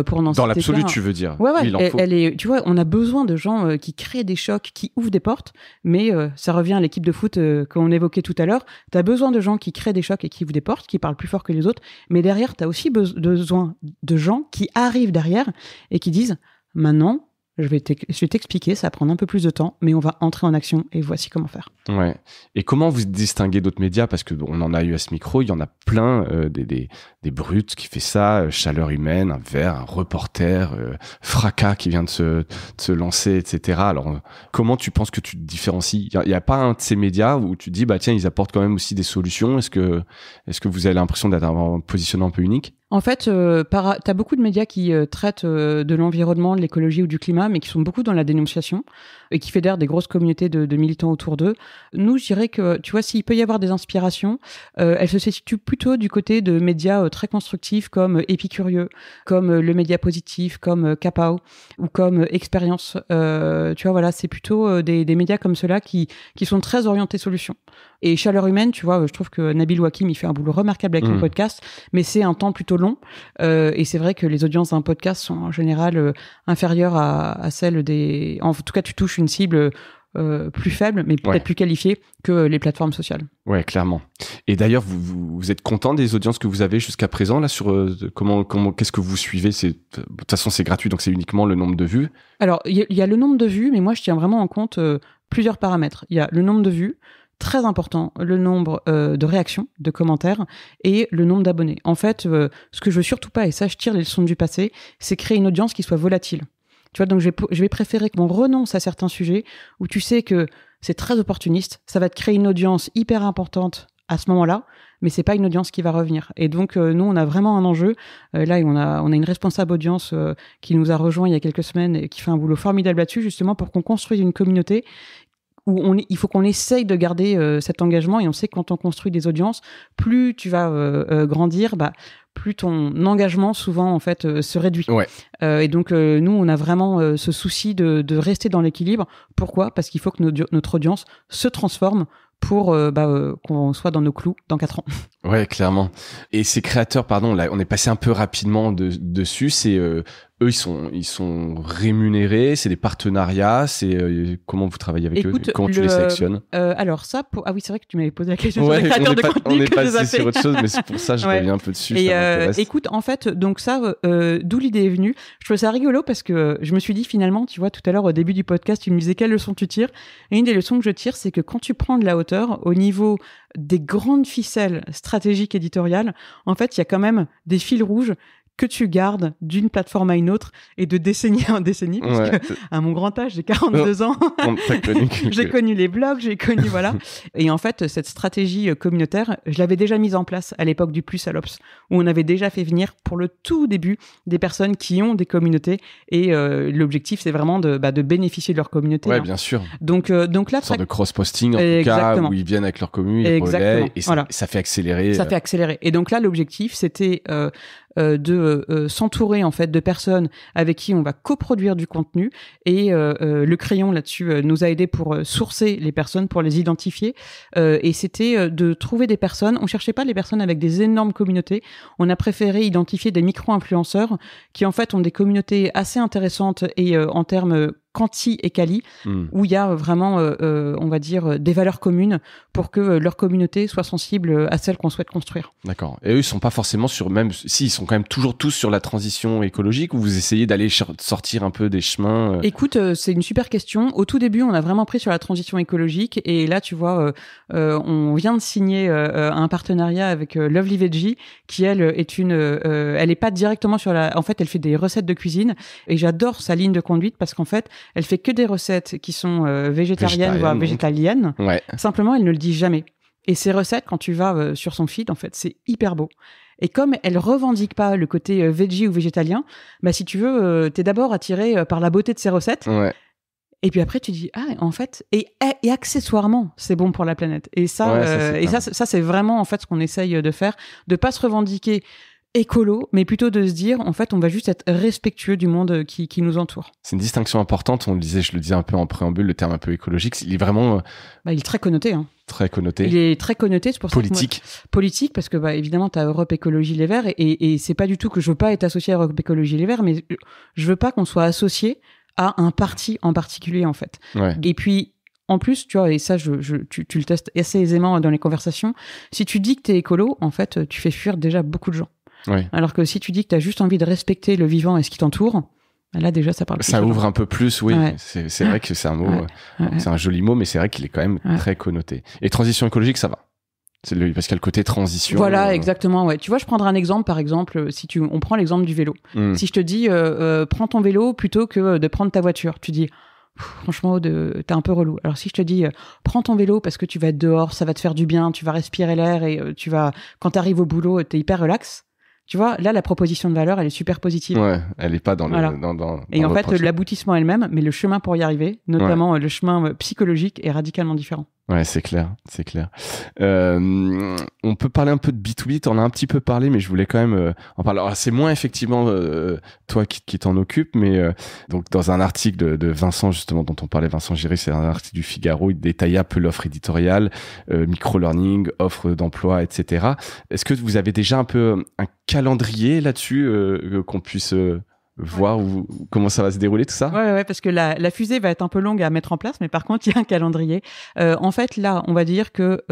pour en dans l'absolu, tu veux dire. Ouais, elle est. Tu vois, on a besoin de gens qui créent des chocs, qui ouvrent des portes. Mais ça revient à l'équipe de foot qu'on évoquait tout à l'heure. T'as besoin de gens qui créent des chocs et qui ouvrent des portes, qui parlent plus fort que les autres. Mais derrière, t'as aussi besoin de gens qui arrivent derrière et qui disent maintenant je vais t'expliquer, ça va prendre un peu plus de temps, mais on va entrer en action et voici comment faire. Ouais. Et comment vous distinguez d'autres médias ? Parce que on en a eu à ce micro, il y en a plein, des brutes qui fait ça, Chaleur Humaine, un Vert, un Reporter, Fracas qui vient de se lancer, etc. Alors, comment tu penses que tu te différencies ? Il y a pas un de ces médias où tu te dis, tiens, ils apportent quand même aussi des solutions. Est-ce que vous avez l'impression d'être un positionnement un peu unique ? En fait, t'as beaucoup de médias qui traitent de l'environnement, de l'écologie ou du climat, mais qui sont beaucoup dans la dénonciation et qui fédèrent des grosses communautés de militants autour d'eux. Nous, je dirais que, tu vois, s'il peut y avoir des inspirations, elles se situent plutôt du côté de médias très constructifs comme Épicurieux, comme Le Média Positif, comme Capao ou comme Expérience. Tu vois, voilà, c'est plutôt des médias comme ceux-là qui sont très orientés solutions. Et Chaleur Humaine, tu vois, je trouve que Nabil Wakim, il fait un boulot remarquable avec le podcast, mais c'est un temps plutôt plutôt long. Et c'est vrai que les audiences d'un podcast sont en général inférieures à celles des... En tout cas, tu touches une cible plus faible, mais peut-être plus qualifiée que les plateformes sociales. Ouais, clairement. Et d'ailleurs, vous êtes content des audiences que vous avez jusqu'à présent là sur qu'est-ce que vous suivez? De toute façon, c'est gratuit, donc c'est uniquement le nombre de vues. Alors, il y a le nombre de vues, mais moi, je tiens vraiment en compte plusieurs paramètres. Il y a le nombre de vues, très important, le nombre de réactions, de commentaires et le nombre d'abonnés. En fait, ce que je veux surtout pas, et ça, je tire les leçons du passé, c'est créer une audience qui soit volatile. Tu vois, donc je vais préférer qu'on renonce à certains sujets où tu sais que c'est très opportuniste, ça va te créer une audience hyper importante à ce moment-là, mais c'est pas une audience qui va revenir. Et donc nous, on a vraiment un enjeu. Là, on a une responsable audience qui nous a rejoint il y a quelques semaines et qui fait un boulot formidable là-dessus, justement pour qu'on construise une communauté où il faut qu'on essaye de garder cet engagement. Et on sait que quand on construit des audiences, plus tu vas grandir, plus ton engagement souvent en fait se réduit. Ouais. Et donc nous, on a vraiment ce souci de rester dans l'équilibre. Pourquoi ? Parce qu'il faut que notre audience se transforme pour qu'on soit dans nos clous dans 4 ans. Ouais, clairement. Et ces créateurs, pardon, là, on est passé un peu rapidement dessus. C'est eux, ils sont rémunérés. C'est des partenariats. C'est comment vous travaillez avec eux ? Comment tu les sélectionnes ? Alors ça, ah oui, c'est vrai que tu m'avais posé la question sur les créateurs de contenu. On est passé sur autre chose, mais c'est pour ça que je reviens un peu dessus. Et écoute, en fait, donc ça, d'où l'idée est venue. Je trouvais ça rigolo parce que je me suis dit finalement, tu vois, tout à l'heure au début du podcast, tu me disais quelle leçon tu tires. Et une des leçons que je tire, c'est que quand tu prends de la hauteur au niveau des grandes ficelles stratégiques éditoriales, en fait, il y a quand même des fils rouges que tu gardes d'une plateforme à une autre et de décennie en décennie, parce que à mon grand âge, j'ai 42 ans, j'ai connu les blogs, j'ai connu, voilà. Et en fait, cette stratégie communautaire, je l'avais déjà mise en place à l'époque du Plus à l'Obs, où on avait déjà fait venir pour le tout début des personnes qui ont des communautés, et l'objectif, c'est vraiment de bénéficier de leur communauté. Ouais, bien sûr. Donc là, une sorte de cross-posting, en tout cas, où ils viennent avec leur commune, ils relaient, et ça fait accélérer. Ça fait accélérer. Et donc là, l'objectif, c'était de s'entourer en fait de personnes avec qui on va coproduire du contenu, et le crayon là-dessus nous a aidé pour sourcer les personnes, pour les identifier, et c'était de trouver des personnes. On cherchait pas les personnes avec des énormes communautés, on a préféré identifier des micro-influenceurs qui en fait ont des communautés assez intéressantes et en termes quanti et quali, où il y a vraiment, on va dire, des valeurs communes pour que leur communauté soit sensible à celle qu'on souhaite construire. D'accord. Et eux, ils sont pas forcément sur même, si, ils sont quand même toujours tous sur la transition écologique, ou vous essayez d'aller sortir un peu des chemins Écoute, c'est une super question. Au tout début, on a vraiment pris sur la transition écologique, et là, tu vois, on vient de signer un partenariat avec Lovely Veggie, qui elle est elle est pas directement sur en fait, elle fait des recettes de cuisine, et j'adore sa ligne de conduite parce qu'en fait, elle fait que des recettes qui sont végétariennes, voire végétaliennes. Ouais. Simplement, elle ne le dit jamais. Et ces recettes, quand tu vas sur son feed, en fait, c'est hyper beau. Et comme elle revendique pas le côté veggie ou végétalien, si tu veux, t'es d'abord attiré par la beauté de ses recettes. Ouais. Et puis après, tu dis, en fait, et accessoirement, c'est bon pour la planète. Et ça, ça, c'est vraiment, en fait, ce qu'on essaye de faire, de pas se revendiquer écolo, mais plutôt de se dire, en fait, on va juste être respectueux du monde qui nous entoure. C'est une distinction importante. Je le disais un peu en préambule, le terme un peu écologique, il est vraiment... il est très connoté. Hein. Très connoté. Il est très connoté, c'est pour politique. Ça que politique, parce que évidemment, tu as Europe Écologie Les Verts, et c'est pas du tout que je veux pas être associé à Europe Écologie Les Verts, mais je veux pas qu'on soit associé à un parti en particulier, en fait. Ouais. Et puis, en plus, tu vois, et ça, tu le testes assez aisément dans les conversations, si tu dis que t'es écolo, en fait, tu fais fuir déjà beaucoup de gens. Ouais. Alors que si tu dis que tu as juste envie de respecter le vivant et ce qui t'entoure, là déjà ça parle plus. Ça ouvre un peu plus, oui. Ouais. C'est vrai que c'est un mot, c'est un joli mot, mais c'est vrai qu'il est quand même très connoté. Et transition écologique, ça va. Parce qu'il y a le côté transition. Voilà, exactement. Ouais. Tu vois, je prendrai un exemple, par exemple, on prend l'exemple du vélo. Si je te dis, prends ton vélo plutôt que de prendre ta voiture, tu dis, franchement, t'es un peu relou. Alors si je te dis, prends ton vélo parce que tu vas être dehors, ça va te faire du bien, tu vas respirer l'air, et quand t'arrives au boulot, t'es hyper relax. Tu vois, là, la proposition de valeur, elle est super positive. Ouais, elle est pas dans voilà. Et en fait, l'aboutissement est le même, mais le chemin pour y arriver, notamment le chemin psychologique, est radicalement différent. Ouais, c'est clair, c'est clair. On peut parler un peu de B2B, t'en as un petit peu parlé, mais je voulais quand même en parler. Alors, c'est moins effectivement toi qui t'en occupe, mais donc dans un article de Vincent, justement, dont on parlait, Vincent Giry, c'est un article du Figaro, il détaillait un peu l'offre éditoriale, micro-learning, offre d'emploi, etc. Est-ce que vous avez déjà un peu un calendrier là-dessus qu'on puisse voir comment ça va se dérouler tout ça? Ouais, parce que la fusée va être un peu longue à mettre en place, mais par contre, il y a un calendrier. En fait, là, on va dire que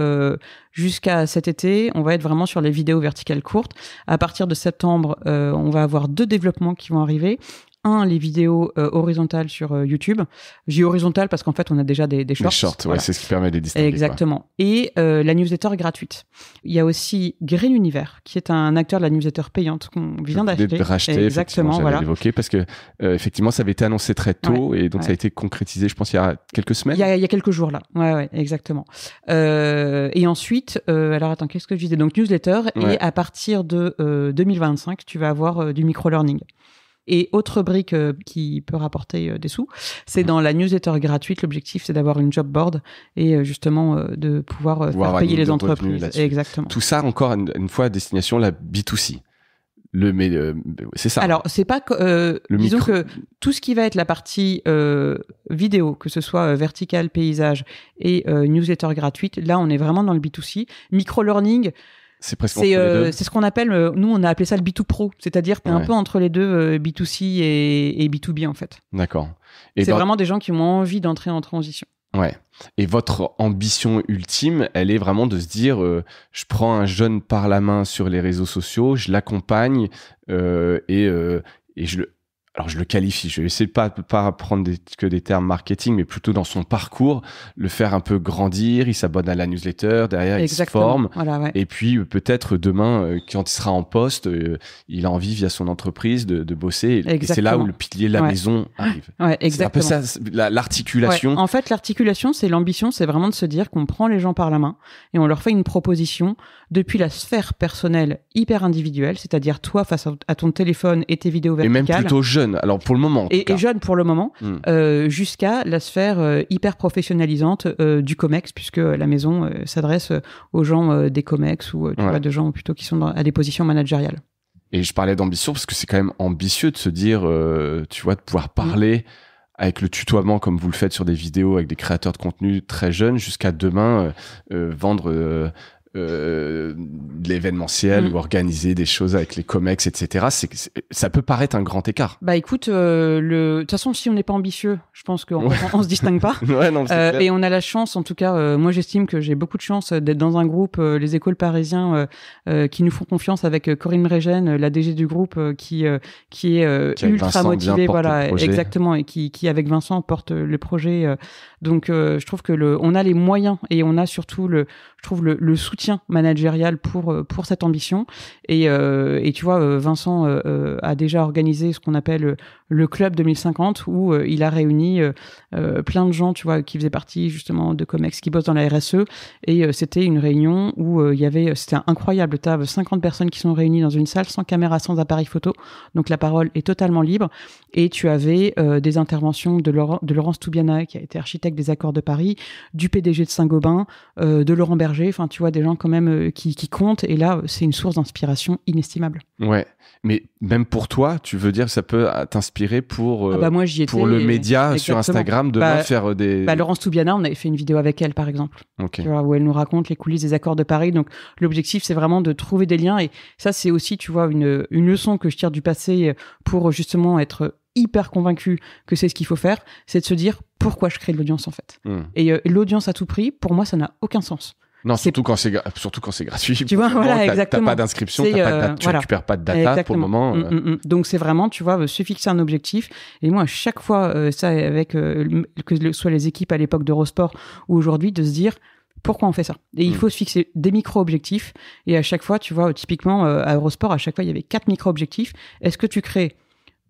jusqu'à cet été, on va être vraiment sur les vidéos verticales courtes. À partir de septembre, on va avoir 2 développements qui vont arriver. Les vidéos horizontales sur YouTube. J'ai horizontal parce qu'en fait, on a déjà des shorts. Les shorts, voilà. Ouais, c'est ce qui permet de les distinguer. Exactement. Quoi. Et la newsletter gratuite. Il y a aussi Green Universe, qui est un acteur de la newsletter payante qu'on vient d'acheter. Exactement, j'allais l'évoquer parce que effectivement, ça avait été annoncé très tôt et donc ça a été concrétisé, je pense, il y a quelques semaines. Il y a quelques jours là. Ouais, exactement. Et ensuite, alors attends, qu'est-ce que je disais? Donc newsletter et à partir de 2025, tu vas avoir du micro-learning. Et autre brique qui peut rapporter des sous, c'est dans la newsletter gratuite. L'objectif, c'est d'avoir une job board et justement de pouvoir faire payer les entreprises. Exactement. Tout ça, encore une fois, à destination la B2C. C'est ça. Alors, c'est pas disons que tout ce qui va être la partie vidéo, que ce soit vertical, paysage et newsletter gratuite, là, on est vraiment dans le B2C. Micro-learning. C'est presque entre les deux. C'est ce qu'on appelle, nous on a appelé ça le B2 Pro, c'est-à-dire que t'es un peu entre les deux, B2C et B2B en fait. D'accord. C'est vraiment des gens qui ont envie d'entrer en transition. Ouais. Et votre ambition ultime, elle est vraiment de se dire, je prends un jeune par la main sur les réseaux sociaux, je l'accompagne et je le qualifie. Je vais essayer de pas prendre que des termes marketing, mais plutôt dans son parcours, le faire un peu grandir. Il s'abonne à la newsletter, derrière il se forme. Voilà, et puis peut-être demain, quand il sera en poste, il a envie via son entreprise de bosser. Et c'est là où le pilier de la maison arrive. Ouais, exactement. C'est un peu ça, l'articulation. Ouais. En fait, l'articulation, c'est l'ambition, c'est vraiment de se dire qu'on prend les gens par la main et on leur fait une proposition depuis la sphère personnelle hyper individuelle, c'est-à-dire toi face à ton téléphone et tes vidéos verticales. Et même plutôt jeune. Alors pour le moment. Et jeune pour le moment, jusqu'à la sphère hyper professionnalisante du COMEX, puisque la maison s'adresse aux gens des COMEX ou tu vois, de gens plutôt qui sont à des positions managériales. Et je parlais d'ambition parce que c'est quand même ambitieux de se dire, tu vois, de pouvoir parler avec le tutoiement comme vous le faites sur des vidéos avec des créateurs de contenu très jeunes, jusqu'à demain vendre de l'événementiel ou organiser des choses avec les comex, etc. Ça peut paraître un grand écart. Bah écoute, de toute façon, si on n'est pas ambitieux, je pense qu'on on se distingue pas. Et on a la chance, en tout cas, moi j'estime que j'ai beaucoup de chance d'être dans un groupe, les écoles parisiens, qui nous font confiance avec Corinne Mregen, la DG du groupe, qui est ultra motivée, voilà, exactement, et qui avec Vincent porte le projet. Donc je trouve que on a les moyens et on a surtout le soutien managérial pour cette ambition et tu vois Vincent a déjà organisé ce qu'on appelle le club 2050 où il a réuni plein de gens, tu vois, qui faisaient partie justement de Comex, qui bossent dans la RSE, et c'était une réunion où c'était incroyable, tu as 50 personnes qui sont réunies dans une salle sans caméra, sans appareil photo, donc la parole est totalement libre, et tu avais des interventions de Laurence Toubiana qui a été architecte des accords de Paris, du PDG de Saint-Gobain, de Laurent Berger, enfin tu vois, des gens quand même qui comptent, et là c'est une source d'inspiration inestimable. Ouais, mais même pour toi, tu veux dire que ça peut t'inspirer pour moi, j'y étais, pour le média exactement. Sur Instagram, demain faire des... Laurence Toubiana, on avait fait une vidéo avec elle par exemple, tu vois, où elle nous raconte les coulisses des accords de Paris, donc l'objectif c'est vraiment de trouver des liens, et ça c'est aussi, tu vois, une leçon que je tire du passé pour justement être hyper convaincu que c'est ce qu'il faut faire, c'est de se dire pourquoi je crée de l'audience en fait. Et l'audience à tout prix, pour moi ça n'a aucun sens. Non, surtout quand c'est gratuit. Tu vois, voilà, exactement. T'as pas d'inscription, tu récupères pas de data pour le moment. Donc c'est vraiment, tu vois, se fixer un objectif. Et moi, à chaque fois, ça avec que ce soit les équipes à l'époque d'Eurosport ou aujourd'hui, de se dire pourquoi on fait ça. Et il faut se fixer des micro-objectifs. Et à chaque fois, tu vois, typiquement à Eurosport, à chaque fois, il y avait 4 micro-objectifs. Est-ce que tu crées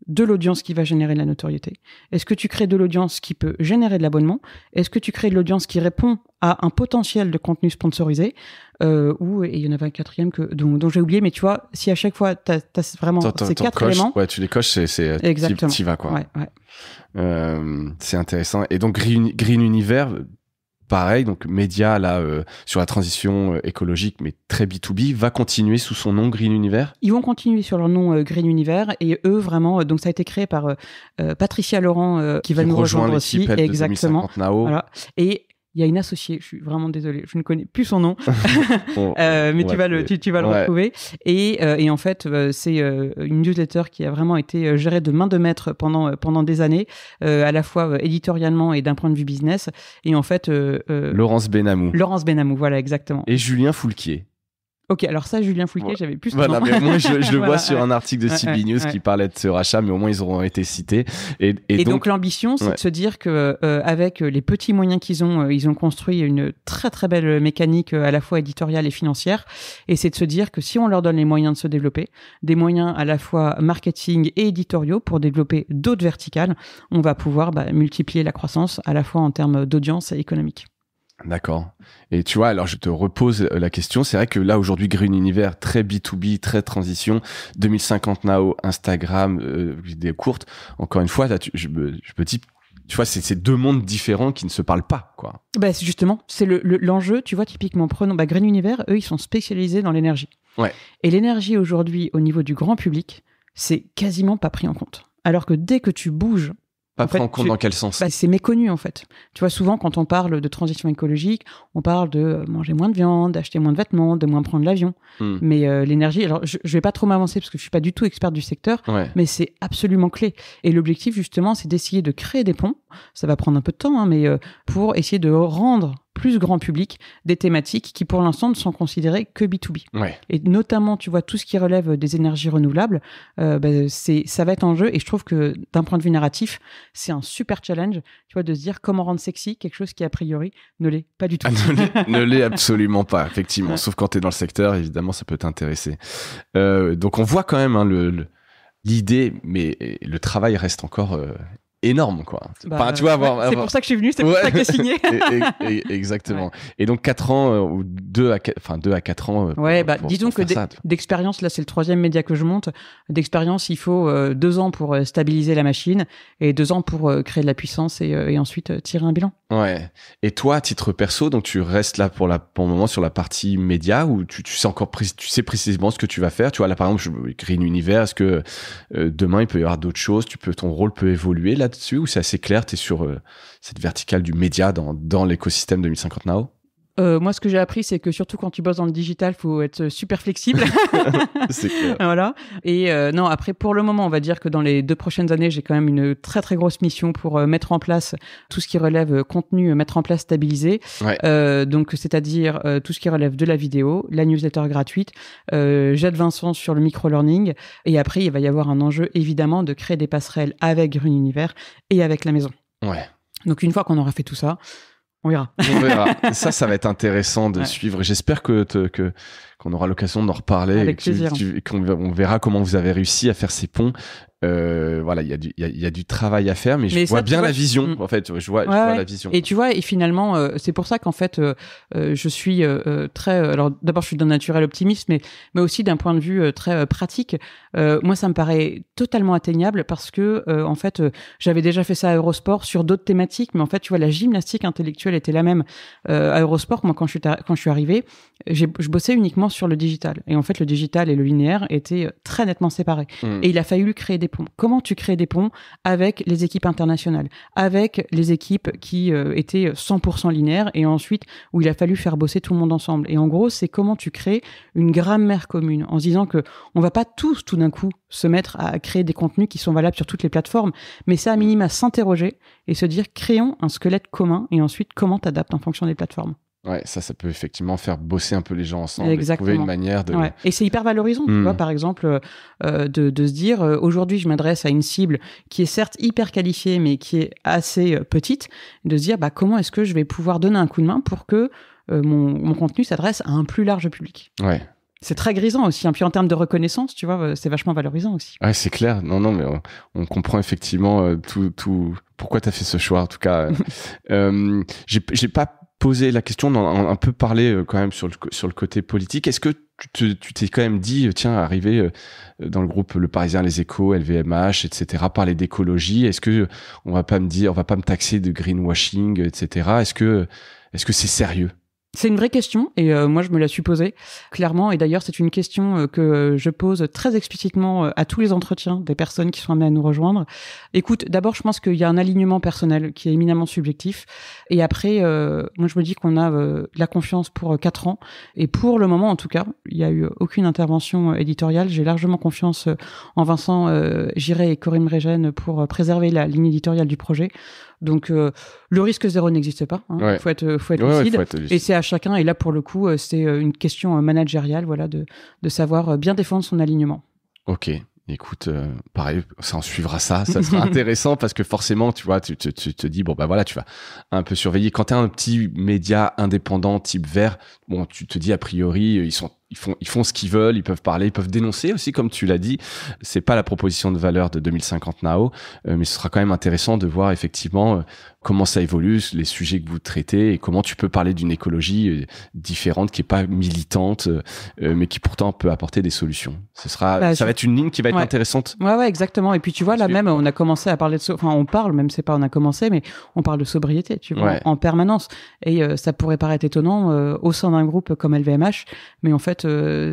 de l'audience qui va générer de la notoriété? Est-ce que tu crées de l'audience qui peut générer de l'abonnement? Est-ce que tu crées de l'audience qui répond à un potentiel de contenu sponsorisé? Et il y en avait un quatrième dont j'ai oublié, mais tu vois, si à chaque fois t'as vraiment ces 4 éléments, ouais, tu les coches, t'y vas quoi. Ouais. C'est intéressant. Et donc Green Universe, pareil, donc média là sur la transition écologique, mais très B2B, va continuer sous son nom Green Universe. Ils vont continuer sur leur nom Green Universe et eux vraiment. Donc ça a été créé par Patricia Laurent qui va nous rejoindre aussi. Exactement. Voilà. Et il y a une associée, je suis vraiment désolée, je ne connais plus son nom, mais tu vas le retrouver. Et en fait, c'est une newsletter qui a vraiment été gérée de main de maître pendant des années, à la fois éditorialement et d'un point de vue business. Et en fait, Laurence Benamou. Laurence Benamou, voilà, exactement. Et Julien Foulquier. Ok, alors ça, Julien Foulquier, j'avais plus. Voilà, mais moi je le vois sur un article de CB News qui parlait de ce rachat, mais au moins ils auront été cités. Et donc l'ambition, c'est de se dire que avec les petits moyens qu'ils ont, ils ont construit une très très belle mécanique à la fois éditoriale et financière. Et c'est de se dire que si on leur donne les moyens de se développer, des moyens à la fois marketing et éditoriaux pour développer d'autres verticales, on va pouvoir multiplier la croissance à la fois en termes d'audience et économique. D'accord. Et tu vois, alors je te repose la question. C'est vrai que là, aujourd'hui, Green Universe, très B2B, très transition, 2050 Now, Instagram, vidéos courtes. Encore une fois, là, je me dis, tu vois, c'est deux mondes différents qui ne se parlent pas, quoi. C'est justement, c'est l'enjeu. Tu vois, typiquement, prenons Green Universe, eux, ils sont spécialisés dans l'énergie. Ouais. Et l'énergie, aujourd'hui, au niveau du grand public, c'est quasiment pas pris en compte. Alors que dès que tu bouges, pas pris en compte dans quel sens? C'est méconnu en fait. Tu vois, souvent quand on parle de transition écologique, on parle de manger moins de viande, d'acheter moins de vêtements, de moins prendre l'avion. Mais l'énergie, alors je vais pas trop m'avancer parce que je suis pas du tout experte du secteur, mais c'est absolument clé. Et l'objectif justement, c'est d'essayer de créer des ponts. Ça va prendre un peu de temps, mais pour essayer de rendre plus grand public des thématiques qui pour l'instant ne sont considérées que B2B. Ouais. Et notamment, tu vois, tout ce qui relève des énergies renouvelables, ça va être en jeu. Et je trouve que d'un point de vue narratif, c'est un super challenge, tu vois, de se dire comment rendre sexy quelque chose qui a priori ne l'est pas du tout. Ne l'est absolument pas, effectivement. Ouais. Sauf quand tu es dans le secteur, évidemment, ça peut t'intéresser. Donc on voit quand même l'idée, mais le travail reste encore énorme, quoi. Tu vois, c'est pour ça que je suis venu, c'est pour ça que j'ai signé. Exactement. Ouais. Et donc 4 ans ou 2 à 4 ans. Disons que d'expérience, là c'est le 3e média que je monte. D'expérience, il faut 2 ans pour stabiliser la machine et 2 ans pour créer de la puissance et ensuite tirer un bilan. Ouais. Et toi, à titre perso, donc tu restes là pour le moment sur la partie média ou tu sais encore tu sais précisément ce que tu vas faire. Tu vois là par exemple, Green Universe, est-ce que demain il peut y avoir d'autres choses, ton rôle peut évoluer là-dessus ou c'est assez clair, tu es sur cette verticale du média dans l'écosystème 2050 Now? Moi, ce que j'ai appris, c'est que surtout quand tu bosses dans le digital, faut être super flexible. C'est clair. Voilà. Et non, après, pour le moment, on va dire que dans les 2 prochaines années, j'ai quand même une très très grosse mission pour mettre en place tout ce qui relève contenu, mettre en place stabilisé. Ouais. Donc, c'est-à-dire tout ce qui relève de la vidéo, la newsletter gratuite. J'aide Vincent sur le micro-learning. Et après, il va y avoir un enjeu évidemment de créer des passerelles avec Green Universe et avec la maison. Ouais. Donc, une fois qu'on aura fait tout ça, on verra. On verra. Ça va être intéressant de suivre. J'espère qu'on aura l'occasion d'en reparler. Avec plaisir. On verra comment vous avez réussi à faire ces ponts. Voilà, il y a du travail à faire, mais je vois bien la vision. En fait, je vois la vision. Et tu vois, et finalement, c'est pour ça qu'en fait, je suis très. Alors, d'abord, je suis d'un naturel optimiste, mais aussi d'un point de vue très pratique. Moi, ça me paraît totalement atteignable parce que, en fait, j'avais déjà fait ça à Eurosport sur d'autres thématiques, mais en fait, tu vois, la gymnastique intellectuelle était la même à Eurosport. Moi, quand je suis arrivée, je bossais uniquement sur le digital. Et en fait, le digital et le linéaire étaient très nettement séparés. Et il a fallu créer des ponts. Comment tu crées des ponts avec les équipes internationales, avec les équipes qui étaient 100% linéaires et ensuite où il a fallu faire bosser tout le monde ensemble. Et en gros, c'est comment tu crées une grammaire commune en se disant que on va pas tous tout d'un coup se mettre à créer des contenus qui sont valables sur toutes les plateformes, mais c'est à minima s'interroger et se dire créons un squelette commun et ensuite comment t'adaptes en fonction des plateformes. Ouais, ça peut effectivement faire bosser un peu les gens ensemble. Exactement. Et trouver une manière de... Ouais. Et c'est hyper valorisant, tu vois, par exemple, de se dire, aujourd'hui, je m'adresse à une cible qui est certes hyper qualifiée, mais qui est assez petite, de se dire, comment est-ce que je vais pouvoir donner un coup de main pour que mon contenu s'adresse à un plus large public. Ouais. C'est très grisant aussi. Puis en termes de reconnaissance, tu vois, c'est vachement valorisant aussi. Ouais, c'est clair. Non, mais on comprend effectivement tout pourquoi tu as fait ce choix, en tout cas. J'ai pas posé la question, on en a un peu parlé quand même sur le côté politique. Est-ce que tu t'es quand même dit, tiens, arriver dans le groupe Le Parisien, Les Échos, LVMH, etc., parler d'écologie, est-ce que on va pas me taxer de greenwashing, etc. Est-ce que c'est sérieux? C'est une vraie question et moi je me la suis posée clairement, et d'ailleurs c'est une question que je pose très explicitement à tous les entretiens des personnes qui sont amenées à nous rejoindre. Écoute, d'abord je pense qu'il y a un alignement personnel qui est éminemment subjectif, et après moi je me dis qu'on a de la confiance pour 4 ans, et pour le moment en tout cas il y a eu aucune intervention éditoriale. J'ai largement confiance en Vincent Giret et Corinne Régène pour préserver la ligne éditoriale du projet. Donc le risque zéro n'existe pas, hein. Ouais. Faut être lucide. Faut être lucide. Et c'est à chacun, et là pour le coup c'est une question managériale, voilà, de savoir bien défendre son alignement. Ok, écoute, pareil, ça en suivra ça sera intéressant, parce que forcément, tu vois, tu te dis, bon bah voilà, tu vas un peu surveiller. Quand t'es un petit média indépendant type Vert, bon, tu te dis a priori, ils font ce qu'ils veulent, ils peuvent parler, ils peuvent dénoncer aussi, comme tu l'as dit. C'est pas la proposition de valeur de 2050 Now, mais ce sera quand même intéressant de voir effectivement comment ça évolue, les sujets que vous traitez, et comment tu peux parler d'une écologie différente, qui est pas militante, mais qui pourtant peut apporter des solutions. Ça va être une ligne qui va être intéressante. Ouais, exactement. Et puis tu vois, là même, on a commencé à parler on parle, même c'est pas on a commencé, mais on parle de sobriété, tu vois, en permanence. Et ça pourrait paraître étonnant au sein d'un groupe comme LVMH, mais en fait,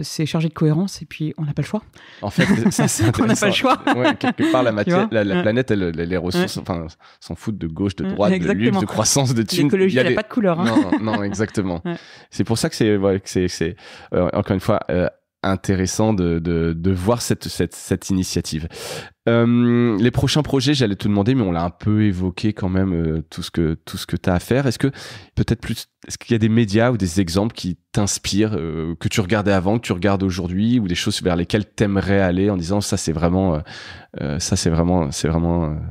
c'est chargé de cohérence, et puis on n'a pas le choix. En fait, ça c'est intéressant. On n'a pas le choix. Ouais, quelque part, la matière, la planète, les ressources, enfin, s'en foutent de gauche, de droite, de luxe, de croissance, de thunes. L'écologie, elle n'a pas de couleur. Hein. Non, exactement. C'est pour ça que c'est encore une fois intéressant de voir cette initiative. Les prochains projets, j'allais te demander, mais on l'a un peu évoqué quand même, tout ce que tu as à faire. Est-ce qu'il y a des médias ou des exemples qui t'inspirent, que tu regardais avant, que tu regardes aujourd'hui, ou des choses vers lesquelles t'aimerais aller en disant ça c'est vraiment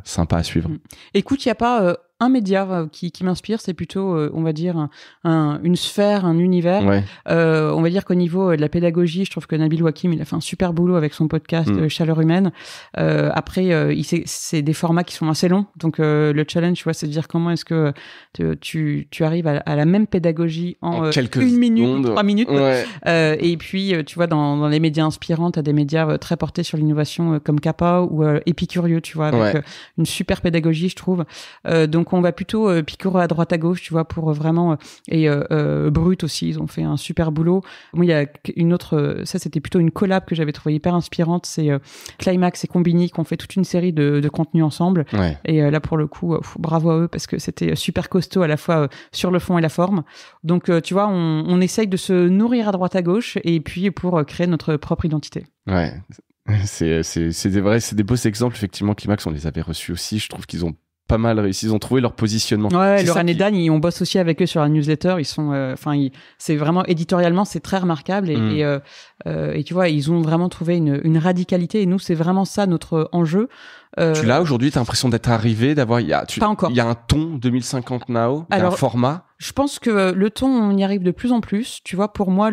sympa à suivre? Écoute, il y a pas un média qui m'inspire, c'est plutôt, on va dire, une sphère, un univers. Ouais. On va dire qu'au niveau de la pédagogie, je trouve que Nabil Wakim, il a fait un super boulot avec son podcast Chaleur Humaine. Après, c'est des formats qui sont assez longs, donc le challenge, tu vois, c'est de dire comment est-ce que tu arrives à la même pédagogie en quelques 1 minute, secondes. 3 minutes. Ouais. Et puis, tu vois, dans les médias inspirants, t'as des médias très portés sur l'innovation comme Kappa ou Épicurieux, tu vois, avec une super pédagogie, je trouve. Donc, on va plutôt picorer à droite à gauche, tu vois, pour vraiment... Et Brut aussi, ils ont fait un super boulot. Moi, il y a une autre... ça, c'était plutôt une collab que j'avais trouvée hyper inspirante. C'est Climax et Combini qui ont fait toute une série de contenus ensemble. Ouais. Et là, pour le coup, bravo à eux, parce que c'était super costaud à la fois sur le fond et la forme. Donc, tu vois, on essaye de se nourrir à droite à gauche, et puis pour créer notre propre identité. Ouais, c'est des beaux exemples, effectivement. Climax, on les avait reçus aussi. Je trouve qu'ils ont pas mal réussi, ils ont trouvé leur positionnement. Ouais, Laurent et Dan, on bosse aussi avec eux sur la newsletter. Ils sont, c'est vraiment éditorialement, c'est très remarquable, et tu vois, ils ont vraiment trouvé une radicalité, et nous, c'est vraiment ça notre enjeu. Tu l'as aujourd'hui, t'as l'impression d'être arrivé, pas encore. Il y a un ton 2050 Now, il y a un format. Je pense que le ton, on y arrive de plus en plus. Tu vois, pour moi,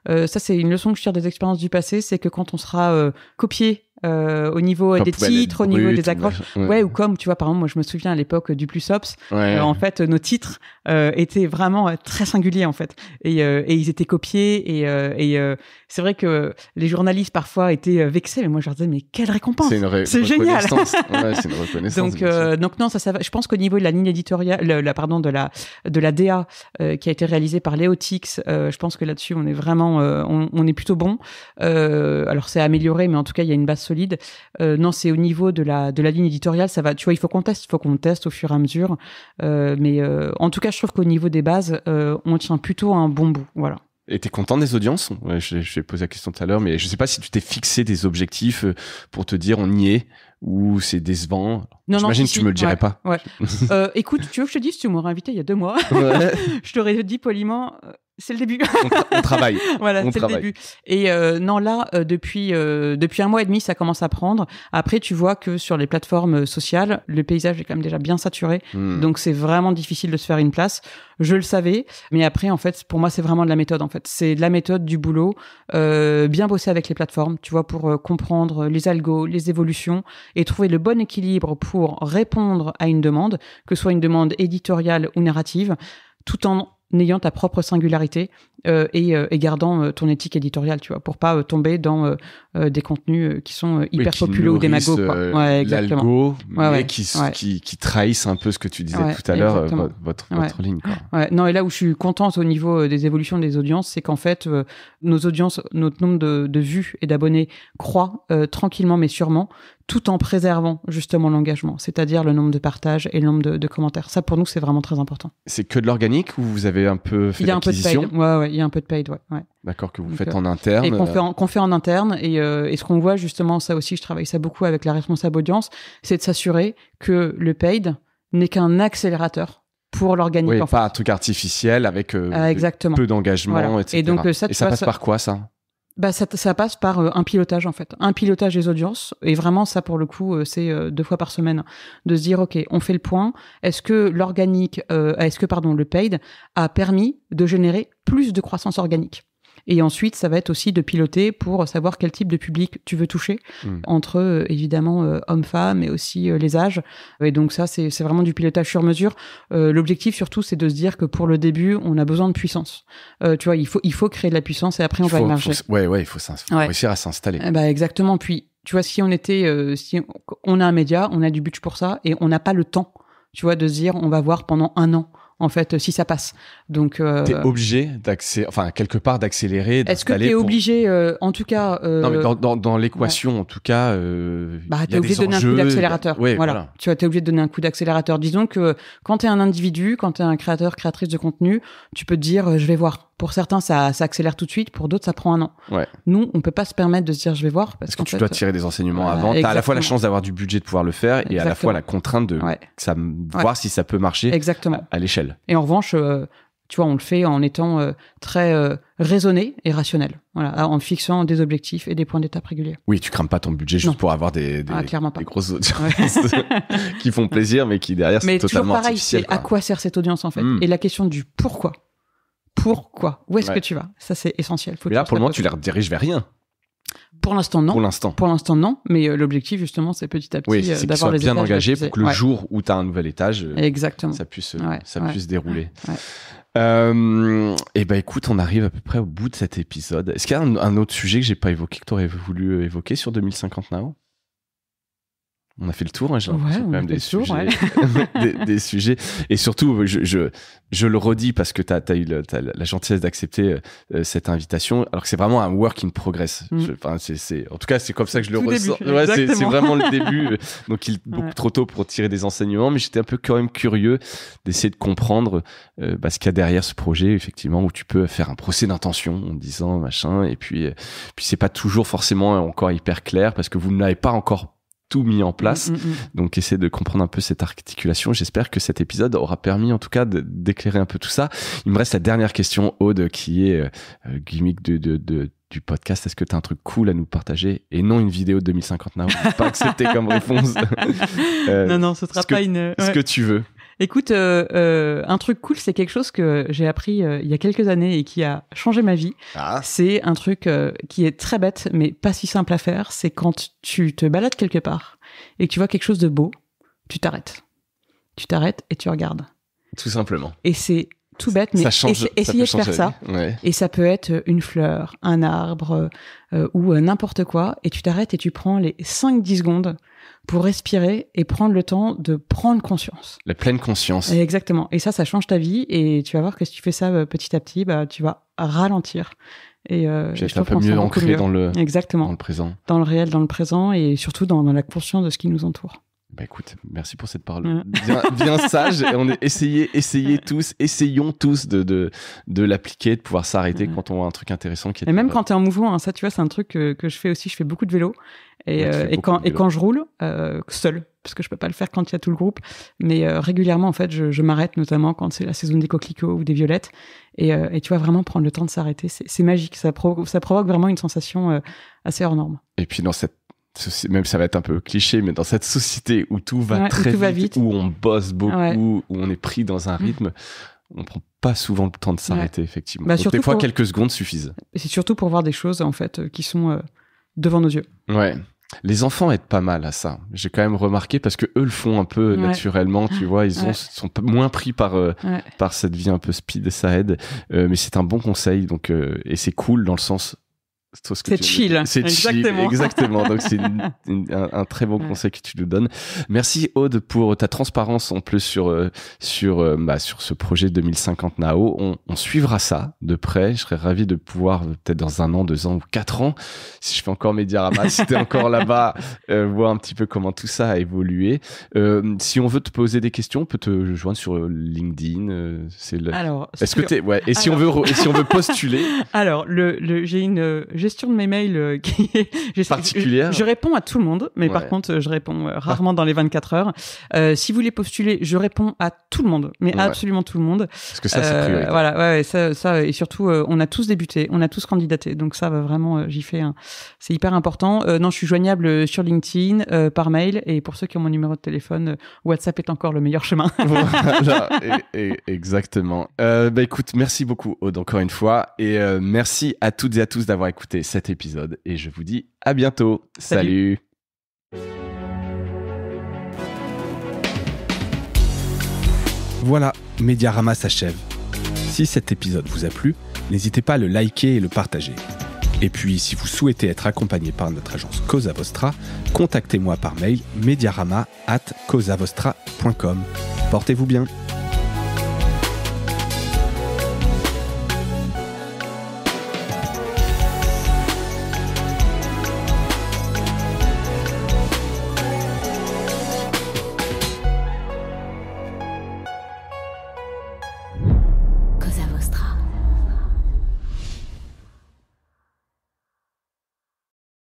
ça c'est une leçon que je tire des expériences du passé, c'est que quand on sera copié au niveau des titres, au niveau des accroches, ou comme, tu vois, par exemple, moi je me souviens à l'époque du Plus Ops, en fait, nos titres étaient vraiment très singuliers en fait, et ils étaient copiés, et c'est vrai que les journalistes parfois étaient vexés, mais moi je leur disais, mais quelle récompense, c'est génial. C'est une reconnaissance. Donc non, ça va. Je pense qu'au niveau de la ligne éditoriale, de la DA qui a été réalisée par Léotix, je pense que là-dessus on est vraiment, on est plutôt bon. Alors c'est amélioré, mais en tout cas il y a une base solide. Non, c'est au niveau de la ligne éditoriale, ça va. Tu vois, il faut qu'on teste au fur et à mesure. Mais en tout cas, je trouve qu'au niveau des bases, on tient plutôt un bon bout. Voilà. Et t'es content des audiences? Ouais, je vais poser la question tout à l'heure, mais je sais pas si tu t'es fixé des objectifs pour te dire on y est, ou c'est décevant. J'imagine que tu me le dirais pas. Ouais. Écoute, tu veux que je te dise, tu m'aurais invité il y a 2 mois. Je t'aurais dit poliment, c'est le début. On travaille. Voilà, c'est le début. Et non, là, depuis 1 mois et demi, ça commence à prendre. Après, tu vois que sur les plateformes sociales, le paysage est quand même déjà bien saturé. Donc, c'est vraiment difficile de se faire une place. Je le savais. Mais après, en fait, pour moi, c'est vraiment de la méthode, en fait. C'est de la méthode, du boulot. Bien bosser avec les plateformes, tu vois, pour comprendre les algos, les évolutions, et trouver le bon équilibre pour répondre à une demande, que ce soit une demande éditoriale ou narrative, tout en ayant ta propre singularité et gardant ton éthique éditoriale, tu vois, pour pas tomber dans des contenus qui sont hyper populaires ou démagos, quoi. Ouais, exactement. L'algo, mais qui trahissent un peu ce que tu disais tout à l'heure, votre ligne, quoi. Ouais. Non, et là où je suis contente au niveau des évolutions des audiences, c'est qu'en fait, nos audiences, notre nombre de vues et d'abonnés croît tranquillement mais sûrement, tout en préservant justement l'engagement, c'est-à-dire le nombre de partages et le nombre de commentaires. Ça, pour nous, c'est vraiment très important. C'est que de l'organique ou vous avez un peu fait l'acquisition ? Il y a un peu de paid. Ouais, il y a un peu de paid, ouais. D'accord, que vous faites en interne. Et qu'on fait en interne. Et ce qu'on voit, justement, ça aussi, je travaille ça beaucoup avec la responsable audience, c'est de s'assurer que le paid n'est qu'un accélérateur pour l'organique. Oui, pas un truc artificiel avec peu d'engagement, etc. Et donc, ça passe par quoi, ça ? Ça passe par un pilotage, en fait. Un pilotage des audiences. Et vraiment, ça, pour le coup, c'est 2 fois par semaine. De se dire, OK, on fait le point. Est-ce que le paid a permis de générer plus de croissance organique ? Et ensuite, ça va être aussi de piloter pour savoir quel type de public tu veux toucher, entre évidemment hommes-femmes et aussi les âges. Et donc ça, c'est vraiment du pilotage sur mesure. L'objectif surtout, c'est de se dire que pour le début, on a besoin de puissance. Tu vois, il faut créer de la puissance et après on va émerger. Il faut réussir à s'installer. Exactement. Puis, tu vois, si on a un média, on a du budget pour ça et on n'a pas le temps, tu vois, de se dire on va voir pendant 1 an. En fait, si ça passe. Donc, t'es obligé quelque part d'accélérer. Est-ce que t'es obligé, en tout cas non, mais dans l'équation, en tout cas, t'es obligé de donner un coup d'accélérateur. Voilà. Tu vois, t'es obligé de donner un coup d'accélérateur. Disons que quand t'es un individu, quand t'es un créatrice de contenu, tu peux te dire, je vais voir. Pour certains, ça accélère tout de suite. Pour d'autres, ça prend 1 an. Ouais. Nous, on peut pas se permettre de se dire, je vais voir. Parce que tu dois tirer des enseignements avant. T'as à la fois la chance d'avoir du budget de pouvoir le faire et à la fois la contrainte de voir si ça peut marcher à l'échelle. Et en revanche, tu vois, on le fait en étant très raisonné et rationnel. Voilà, en fixant des objectifs et des points d'étape réguliers. Oui, tu crames pas ton budget juste pour avoir des grosses audiences qui font plaisir, mais qui derrière sont totalement artificielles. Mais à quoi sert cette audience en fait ? Et la question du pourquoi. Pourquoi ? Où est-ce que tu vas ? Ça, c'est essentiel. Mais là, pour le moment, tu les rediriges vers rien. Pour l'instant, non. Pour l'instant, non. Mais l'objectif, justement, c'est petit à petit d'avoir les étages bien engagé pour que le jour où tu as un nouvel étage, exactement, ça puisse se dérouler. Et écoute, on arrive à peu près au bout de cet épisode. Est-ce qu'il y a un autre sujet que j'ai pas évoqué, que tu aurais voulu évoquer sur 2050 Now ? On a fait le tour, j'ai l'impression quand même des sujets, des sujets. Et surtout, je le redis parce que t'as eu la gentillesse d'accepter cette invitation, alors que c'est vraiment un work in progress. En tout cas, c'est comme ça que je le ressens. C'est vraiment le début. Donc, il est beaucoup trop tôt pour tirer des enseignements, mais j'étais un peu quand même curieux d'essayer de comprendre ce qu'il y a derrière ce projet, effectivement, où tu peux faire un procès d'intention en disant machin, et puis c'est pas toujours forcément encore hyper clair parce que vous ne l'avez pas encore tout mis en place. Donc, essayer de comprendre un peu cette articulation. J'espère que cet épisode aura permis, en tout cas, d'éclairer un peu tout ça. Il me reste la dernière question, Aude, qui est gimmick du podcast. Est-ce que tu as un truc cool à nous partager et non une vidéo de 2050 Now? Pas accepté comme réponse. Non, ce sera pas une... Ce que tu veux. Écoute, un truc cool, c'est quelque chose que j'ai appris il y a quelques années et qui a changé ma vie. C'est un truc qui est très bête, mais pas si simple à faire. C'est quand tu te balades quelque part et que tu vois quelque chose de beau, tu t'arrêtes. Tu t'arrêtes et tu regardes. Tout simplement. Et c'est tout bête, mais essayez de faire ça. Ouais. Et ça peut être une fleur, un arbre ou n'importe quoi. Et tu t'arrêtes et tu prends les 5-10 secondes pour respirer et prendre le temps de prendre conscience. La pleine conscience. Exactement. Et ça change ta vie. Et tu vas voir que si tu fais ça petit à petit, tu vas ralentir. Et être un peu mieux ancré dans le présent. Dans le réel, dans le présent et surtout dans la conscience de ce qui nous entoure. Écoute, merci pour cette parole bien sage. Et essayons tous de l'appliquer, de pouvoir s'arrêter quand on voit un truc intéressant. Et même quand tu es en mouvement, ça tu vois, c'est un truc que je fais aussi. Je fais beaucoup de vélo. Et quand je roule, seul, parce que je peux pas le faire quand il y a tout le groupe, mais régulièrement en fait, je m'arrête, notamment quand c'est la saison des coquelicots ou des violettes. Et tu vois, vraiment prendre le temps de s'arrêter, c'est magique. Ça provoque vraiment une sensation assez hors norme. Et puis même ça va être un peu cliché, mais dans cette société où tout va très vite, où on bosse beaucoup, où on est pris dans un rythme, on prend pas souvent le temps de s'arrêter, effectivement. Donc, des fois, quelques secondes suffisent. Et c'est surtout pour voir des choses, en fait, qui sont devant nos yeux. Ouais. Les enfants aident pas mal à ça. J'ai quand même remarqué parce que eux le font un peu naturellement, tu vois, ils sont moins pris par cette vie un peu speed et ça aide. Mais c'est un bon conseil, donc et c'est cool dans le sens. C'est chill. C'est chill, exactement. Donc c'est un très bon conseil que tu nous donnes. Merci Aude pour ta transparence en plus sur ce projet 2050 Nao. On suivra ça de près. Je serais ravi de pouvoir peut-être dans 1 an, 2 ans ou 4 ans, si je fais encore Mediarama, si t'es encore là-bas, voir un petit peu comment tout ça a évolué. Si on veut te poser des questions, on peut te joindre sur LinkedIn. Si on veut postuler. Alors j'ai une gestion de mes mails qui est particulière. Je réponds à tout le monde, mais par contre, je réponds rarement dans les 24 heures. Si vous voulez postuler, je réponds à tout le monde, mais absolument tout le monde. Parce que ça, c'est prioritaire. Voilà, ça, et surtout, on a tous débuté, on a tous candidaté, donc ça, vraiment, c'est hyper important. Non, je suis joignable sur LinkedIn, par mail, et pour ceux qui ont mon numéro de téléphone, WhatsApp est encore le meilleur chemin. Voilà, exactement. Écoute, merci beaucoup, Aude, encore une fois, et merci à toutes et à tous d'avoir écouté cet épisode et je vous dis à bientôt. Salut. Voilà, Mediarama s'achève. Si cet épisode vous a plu, n'hésitez pas à le liker et le partager. Et puis, si vous souhaitez être accompagné par notre agence Cosa Vostra, contactez-moi par mail mediarama@cosavostra.com. Portez-vous bien.